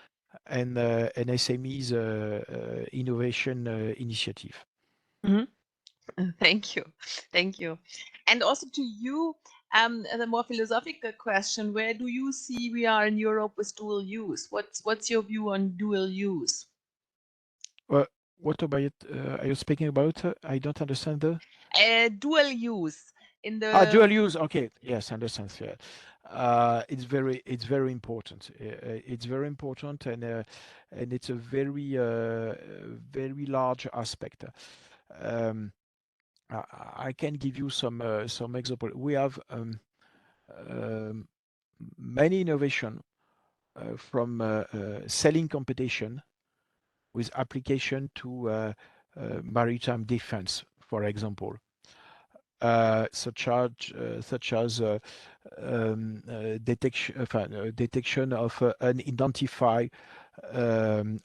and an SME's innovation initiative. Thank you. Thank you. And also to you, the more philosophical question, where do you see we are in Europe with dual use? What's your view on dual use? What about it? Are you speaking about? I don't understand the dual use in the dual use. Okay, yes, I understand. Yeah, it's very important. It's very important, and it's a very large aspect. I can give you some example. We have many innovation from selling competition with application to maritime defense, for example, such as detection of unidentified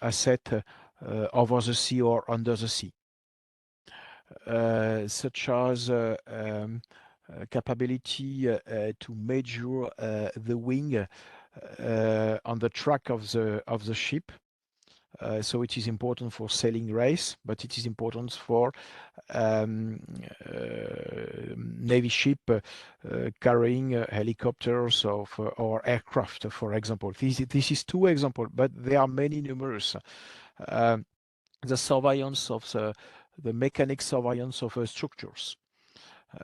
asset over the sea or under the sea, such as capability to measure the wing on the track of the ship. So it is important for sailing race, but it is important for Navy ship carrying helicopters or aircraft, for example. This is two examples, but there are many numerous. The surveillance of the mechanic surveillance of structures.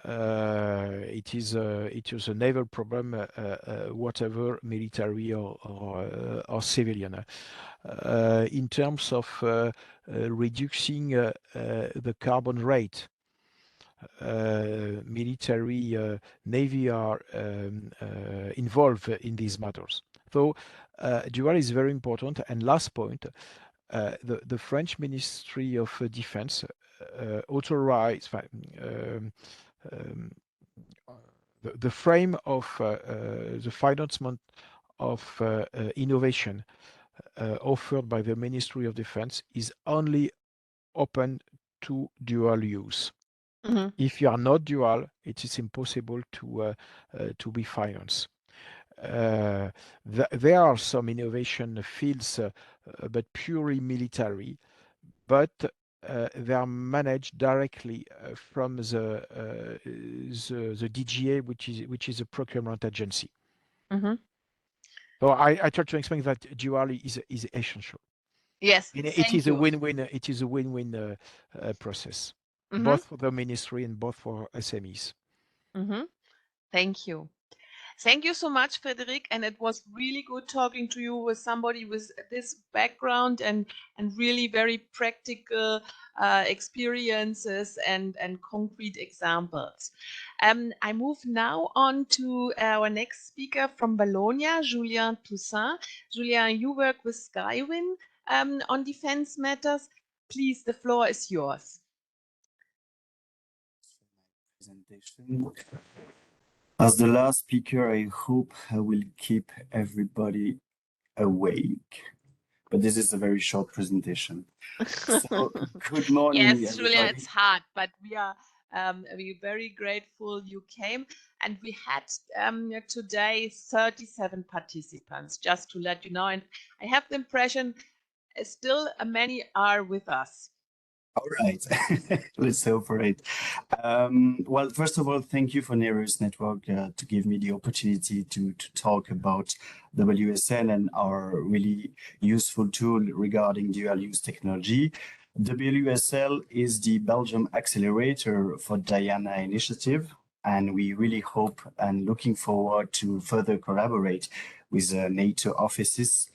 It is a naval problem, whatever military or civilian. In terms of reducing the carbon rate, military navy are involved in these matters. So dual is very important. And last point, the French Ministry of Defense authorized the frame of the financement of innovation offered by the Ministry of Defense is only open to dual use. If you are not dual, it is impossible to be financed. There are some innovation fields, but purely military, but they are managed directly from the DGA, which is a procurement agency. So I try to explain that dual is essential. Yes, it is a win-win. It is a win-win process, both for the ministry and both for SMEs. Thank you. Thank you so much, Frederic. And it was really good talking to you with somebody with this background and really very practical experiences and concrete examples. I move now on to our next speaker from Bologna, Julien Toussaint. Julien, you work with Skywin on defense matters. Please, the floor is yours. Presentation. As the last speaker, I hope I will keep everybody awake. But this is a very short presentation. So, good morning, yes, everybody. Julia, it's hard, but we're very grateful you came. And we had today 37 participants, just to let you know. And I have the impression still many are with us. All right, let's hope for it. Well, first of all, thank you for Nereus Network to give me the opportunity to talk about WSN and our really useful tool regarding dual use technology. WSL is the Belgium accelerator for Diana initiative, and we really hope and looking forward to further collaborate with NATO offices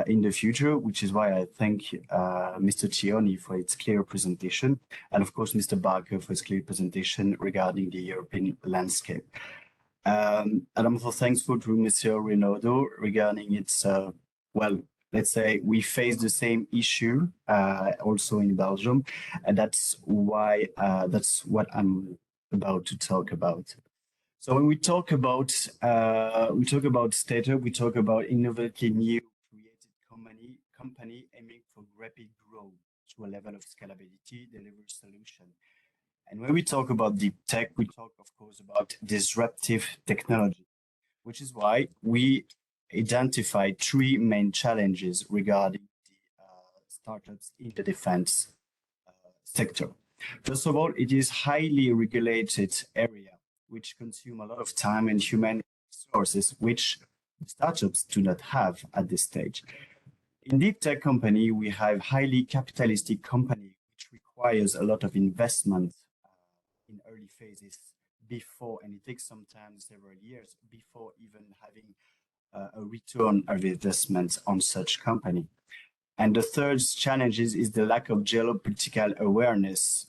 in the future, which is why I thank Mr. Cioni for its clear presentation, and of course Mr. Barker for his clear presentation regarding the European landscape. And I'm also thankful to Mr. Renaudot regarding its, well, let's say we face the same issue also in Belgium, and that's why that's what I'm about to talk about. So when we talk about startup, we talk about innovative new created company aiming for rapid growth to a level of scalability, deliver solution. And when we talk about deep tech, we talk, of course, about disruptive technology, which is why we identified three main challenges regarding the startups in the defense sector. First of all, it is highly regulated area, which consume a lot of time and human resources, which startups do not have at this stage. In deep tech company, we have highly capitalistic company, which requires a lot of investment in early phases before, and it takes sometimes several years before even having a return of investment on such company. And the third challenge is the lack of geopolitical awareness,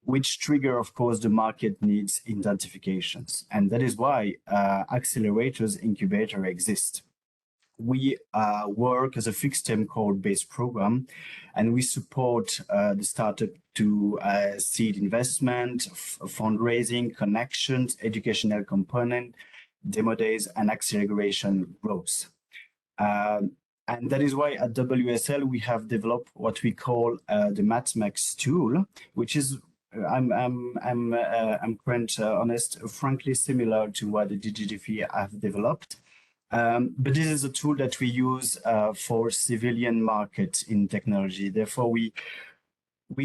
which trigger, of course, the market needs identifications. And that is why accelerators incubator exist. We work as a fixed term code based program, and we support the startup to seed investment, fundraising, connections, educational component, demo days, and acceleration growth. And that is why at WSL we have developed what we call the MathMax tool, which is I'm quite honest, frankly similar to what the DGDF have developed. But this is a tool that we use for civilian market in technology. Therefore, we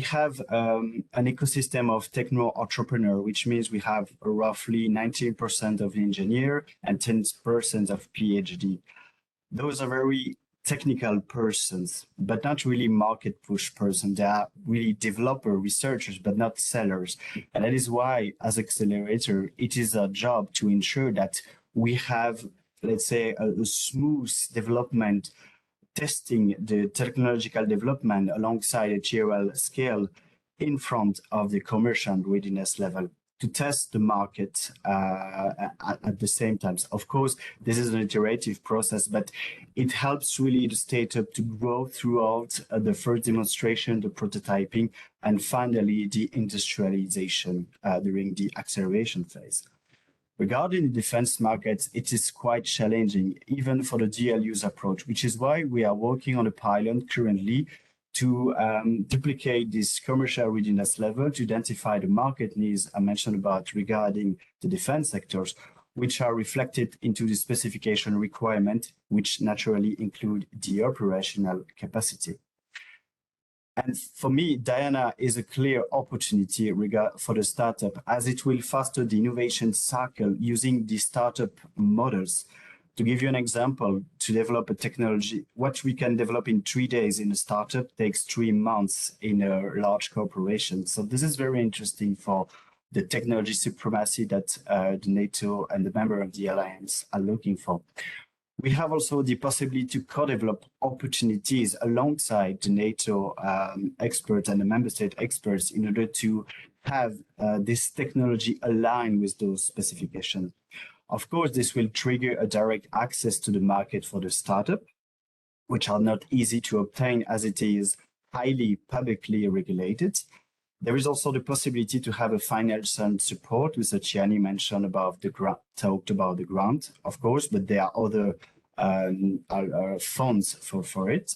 have an ecosystem of techno entrepreneur, which means we have roughly 19% of engineer and 10% of PhD. Those are very technical persons, but not really market push person. They are really developer researchers, but not sellers. And that is why, as accelerator, it is our job to ensure that we have, let's say, a smooth development, testing the technological development alongside a TRL scale in front of the commercial readiness level to test the market at the same time. Of course, this is an iterative process, but it helps really the startup to grow throughout the first demonstration, the prototyping, and finally the industrialization during the acceleration phase. Regarding the defense markets, it is quite challenging, even for the DLU's approach, which is why we are working on a pilot currently to duplicate this commercial readiness level to identify the market needs I mentioned about regarding the defense sectors, which are reflected into the specification requirement, which naturally include the operational capacity. And for me, Diana is a clear opportunity for the startup, as it will foster the innovation cycle using the startup models. To give you an example, to develop a technology, what we can develop in 3 days in a startup takes 3 months in a large corporation. So this is very interesting for the technology supremacy that the NATO and the member of the alliance are looking for. We have also the possibility to co-develop opportunities alongside the NATO experts and the member state experts in order to have this technology align with those specifications. Of course, this will trigger a direct access to the market for the startup, which are not easy to obtain as it is highly publicly regulated. There is also the possibility to have a financial support, Mr. Ciani mentioned about the grant, talked about the grant, of course, but there are other funds for it.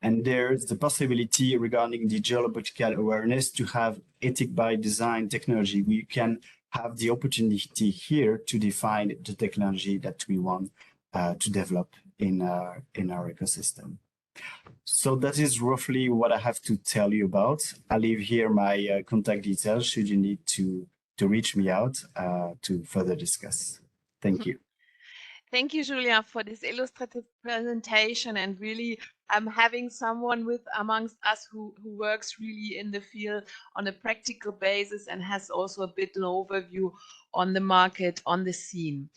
And there's the possibility regarding the geopolitical awareness to have ethic by design technology. We can have the opportunity here to define the technology that we want to develop in our ecosystem. So that is roughly what I have to tell you about. I'll leave here my contact details should you need to reach me out to further discuss. Thank you. Thank you, Julia, for this illustrative presentation and really having someone with amongst us who works really in the field on a practical basis and has also a bit an overview on the market, on the scene.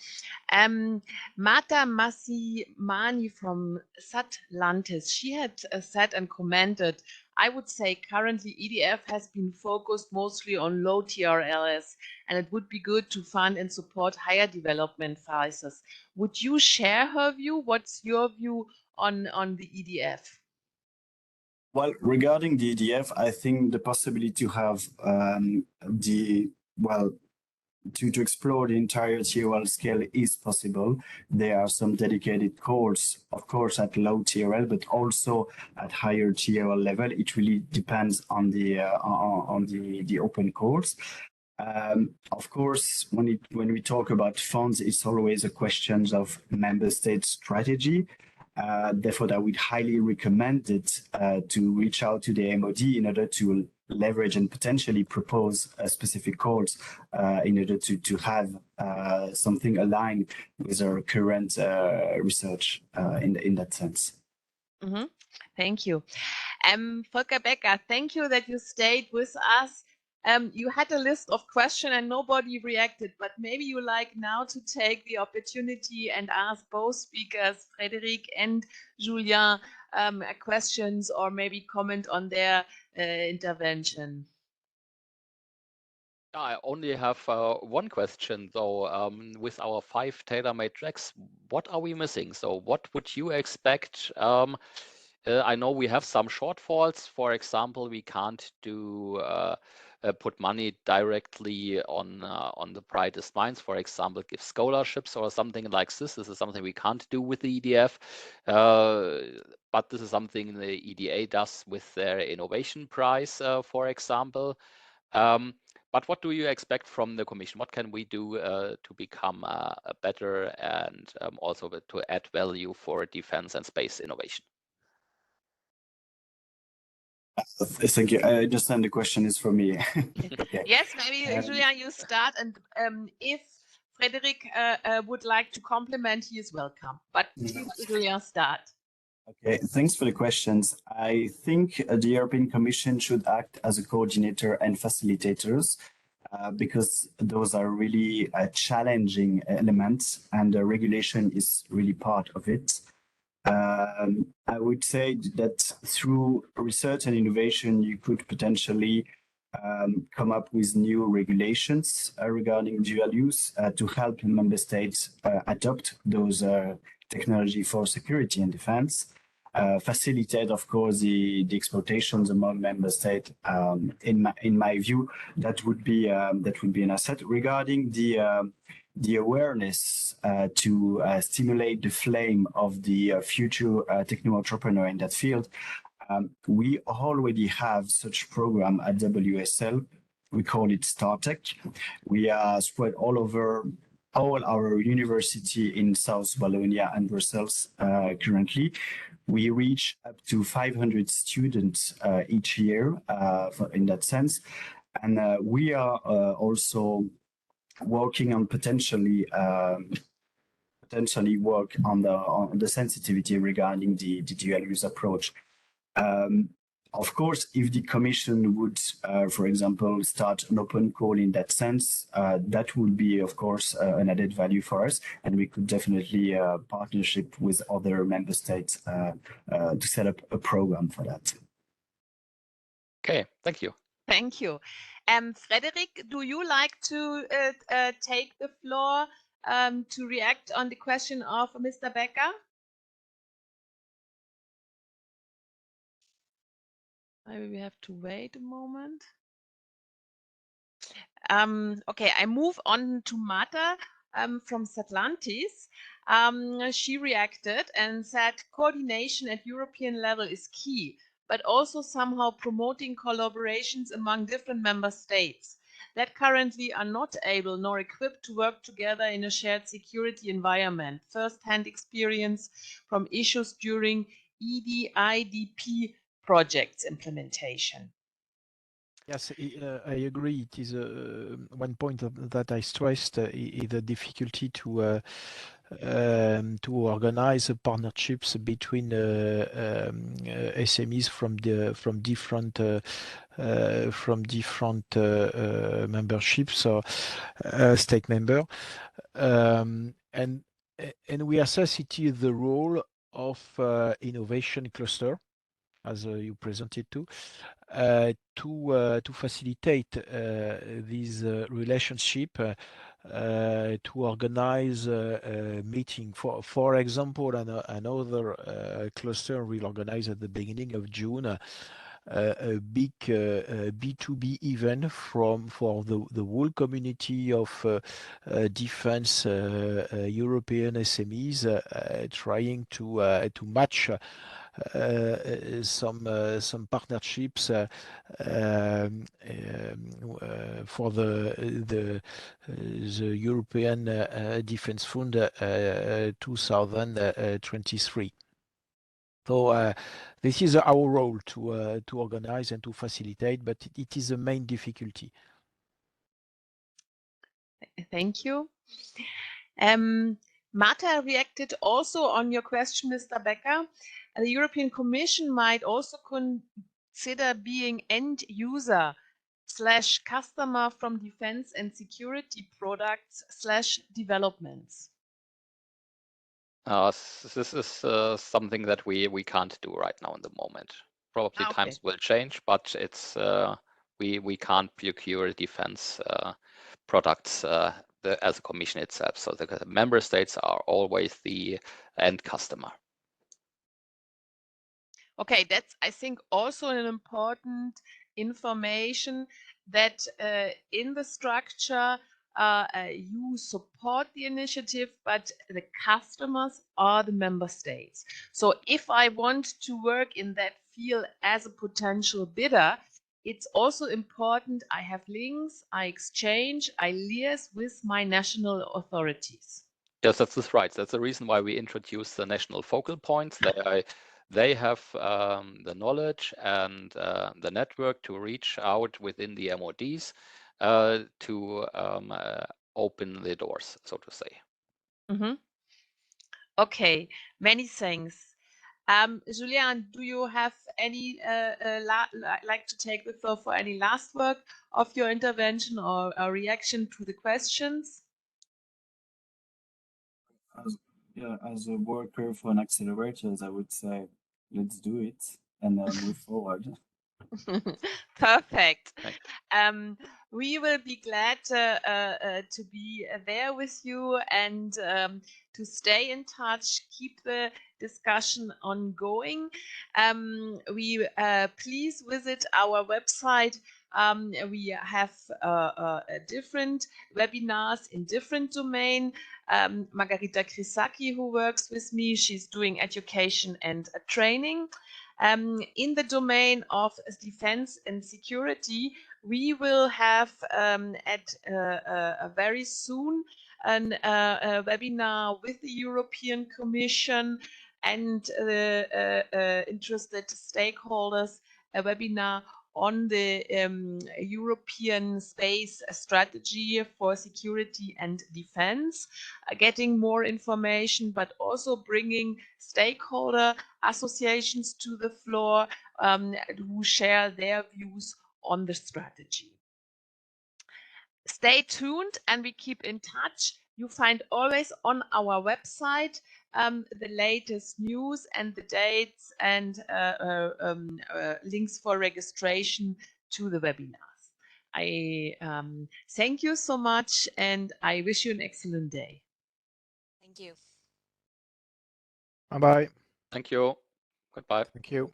Marta Massimani from Satlantis, she had said and commented, I would say currently EDF has been focused mostly on low TRLs, and it would be good to fund and support higher development phases. Would you share her view? What's your view on the EDF? Well, regarding the EDF, I think the possibility to have to explore the entire TRL scale is possible. There are some dedicated calls, of course, at low TRL, but also at higher TRL level. It really depends on the open calls. Of course, when we talk about funds, it's always a question of member state strategy. Therefore, I would highly recommend it to reach out to the MOD in order to leverage and potentially propose specific calls in order to have something aligned with our current research in that sense. Mm-hmm. Thank you. Volker Becker, thank you that you stayed with us. You had a list of questions and nobody reacted, but maybe you like now to take the opportunity and ask both speakers, Frédéric and Julien, questions or maybe comment on their intervention. I only have one question though. With our 5 tailor-made tracks, what are we missing? So what would you expect? I know we have some shortfalls. For example, we can't do put money directly on the brightest minds. For example, give scholarships or something like this. This is something we can't do with the EDF, but this is something the EDA does with their innovation prize, for example. But what do you expect from the Commission? What can we do to become better and also to add value for defense and space innovation? Thank you. I understand the question is for me. Okay. Yes, maybe Julien, you start, and if Frédéric would like to complement, he is welcome. But please, Julien, start. Okay, thanks for the questions. I think the European Commission should act as a coordinator and facilitators because those are really challenging elements, and the regulation is really part of it. I would say that through research and innovation, you could potentially come up with new regulations regarding dual use to help member states adopt those technology for security and defense. Facilitate, of course, the exploitations among member states. In my view, that would be an asset. Regarding the awareness to stimulate the flame of the future techno entrepreneur in that field, we already have such program at WSL. We call it StarTech. We are spread all over all our university in South Wallonia and Brussels currently. We reach up to 500 students each year in that sense. And we are also working on potentially work on the sensitivity regarding the dual use approach. Of course, if the Commission would, for example, start an open call in that sense, that would be, of course, an added value for us, and we could definitely partnership with other member states to set up a program for that. Okay, thank you. Thank you. Frédéric, do you like to take the floor to react on the question of Mr. Becker? Maybe we have to wait a moment. Okay, I move on to Marta from Satlantis. She reacted and said coordination at European level is key, but also somehow promoting collaborations among different member states that currently are not able nor equipped to work together in a shared security environment. First-hand experience from issues during EDIDP projects implementation. Yes, I agree. It is one point that I stressed is the difficulty to to organize partnerships between SMEs from different memberships or state member, and we assess it is the role of innovation cluster, as you presented to facilitate this relationship, to organize a meeting. For example, another cluster will organize at the beginning of June a big B2B event for the whole community of defense European SMEs, trying to match some partnerships for the European Defense Fund 2023. So this is our role to organize and to facilitate, but it is a main difficulty. Thank you. Marta reacted also on your question, Mr. Becker. The European Commission might also consider being end user / customer from defense and security products / developments. This is something that we can't do right now in the moment. Probably Okay. times will change, but it's we can't procure defense products as a commission itself. So the member states are always the end customer. Okay, that's, I think, also an important information that in the structure you support the initiative, but the customers are the member states. So if I want to work in that field as a potential bidder, it's also important I have links, I exchange, I liaise with my national authorities. Yes, that's right. That's the reason why we introduced the national focal points. They have the knowledge and the network to reach out within the MODs to open the doors, so to say. Mm-hmm. Okay, many thanks. Julian, do you have any like to take the floor for any last word of your intervention or a reaction to the questions? As a worker for an accelerator, I would say, let's do it and move forward. Perfect. Thank We will be glad to be there with you and to stay in touch, keep the discussion ongoing. We please visit our website. We have different webinars in different domain. Margarita Krisaki, who works with me, she's doing education and training. In the domain of defense and security, we will have very soon a webinar with the European Commission and the interested stakeholders, a webinar on the European space strategy for security and defense, getting more information, but also bringing stakeholder associations to the floor who share their views on the strategy. Stay tuned and we keep in touch. You find always on our website the latest news and the dates and links for registration to the webinars. I thank you so much and I wish you an excellent day. Thank you. Bye-bye. you. Goodbye. Thank you.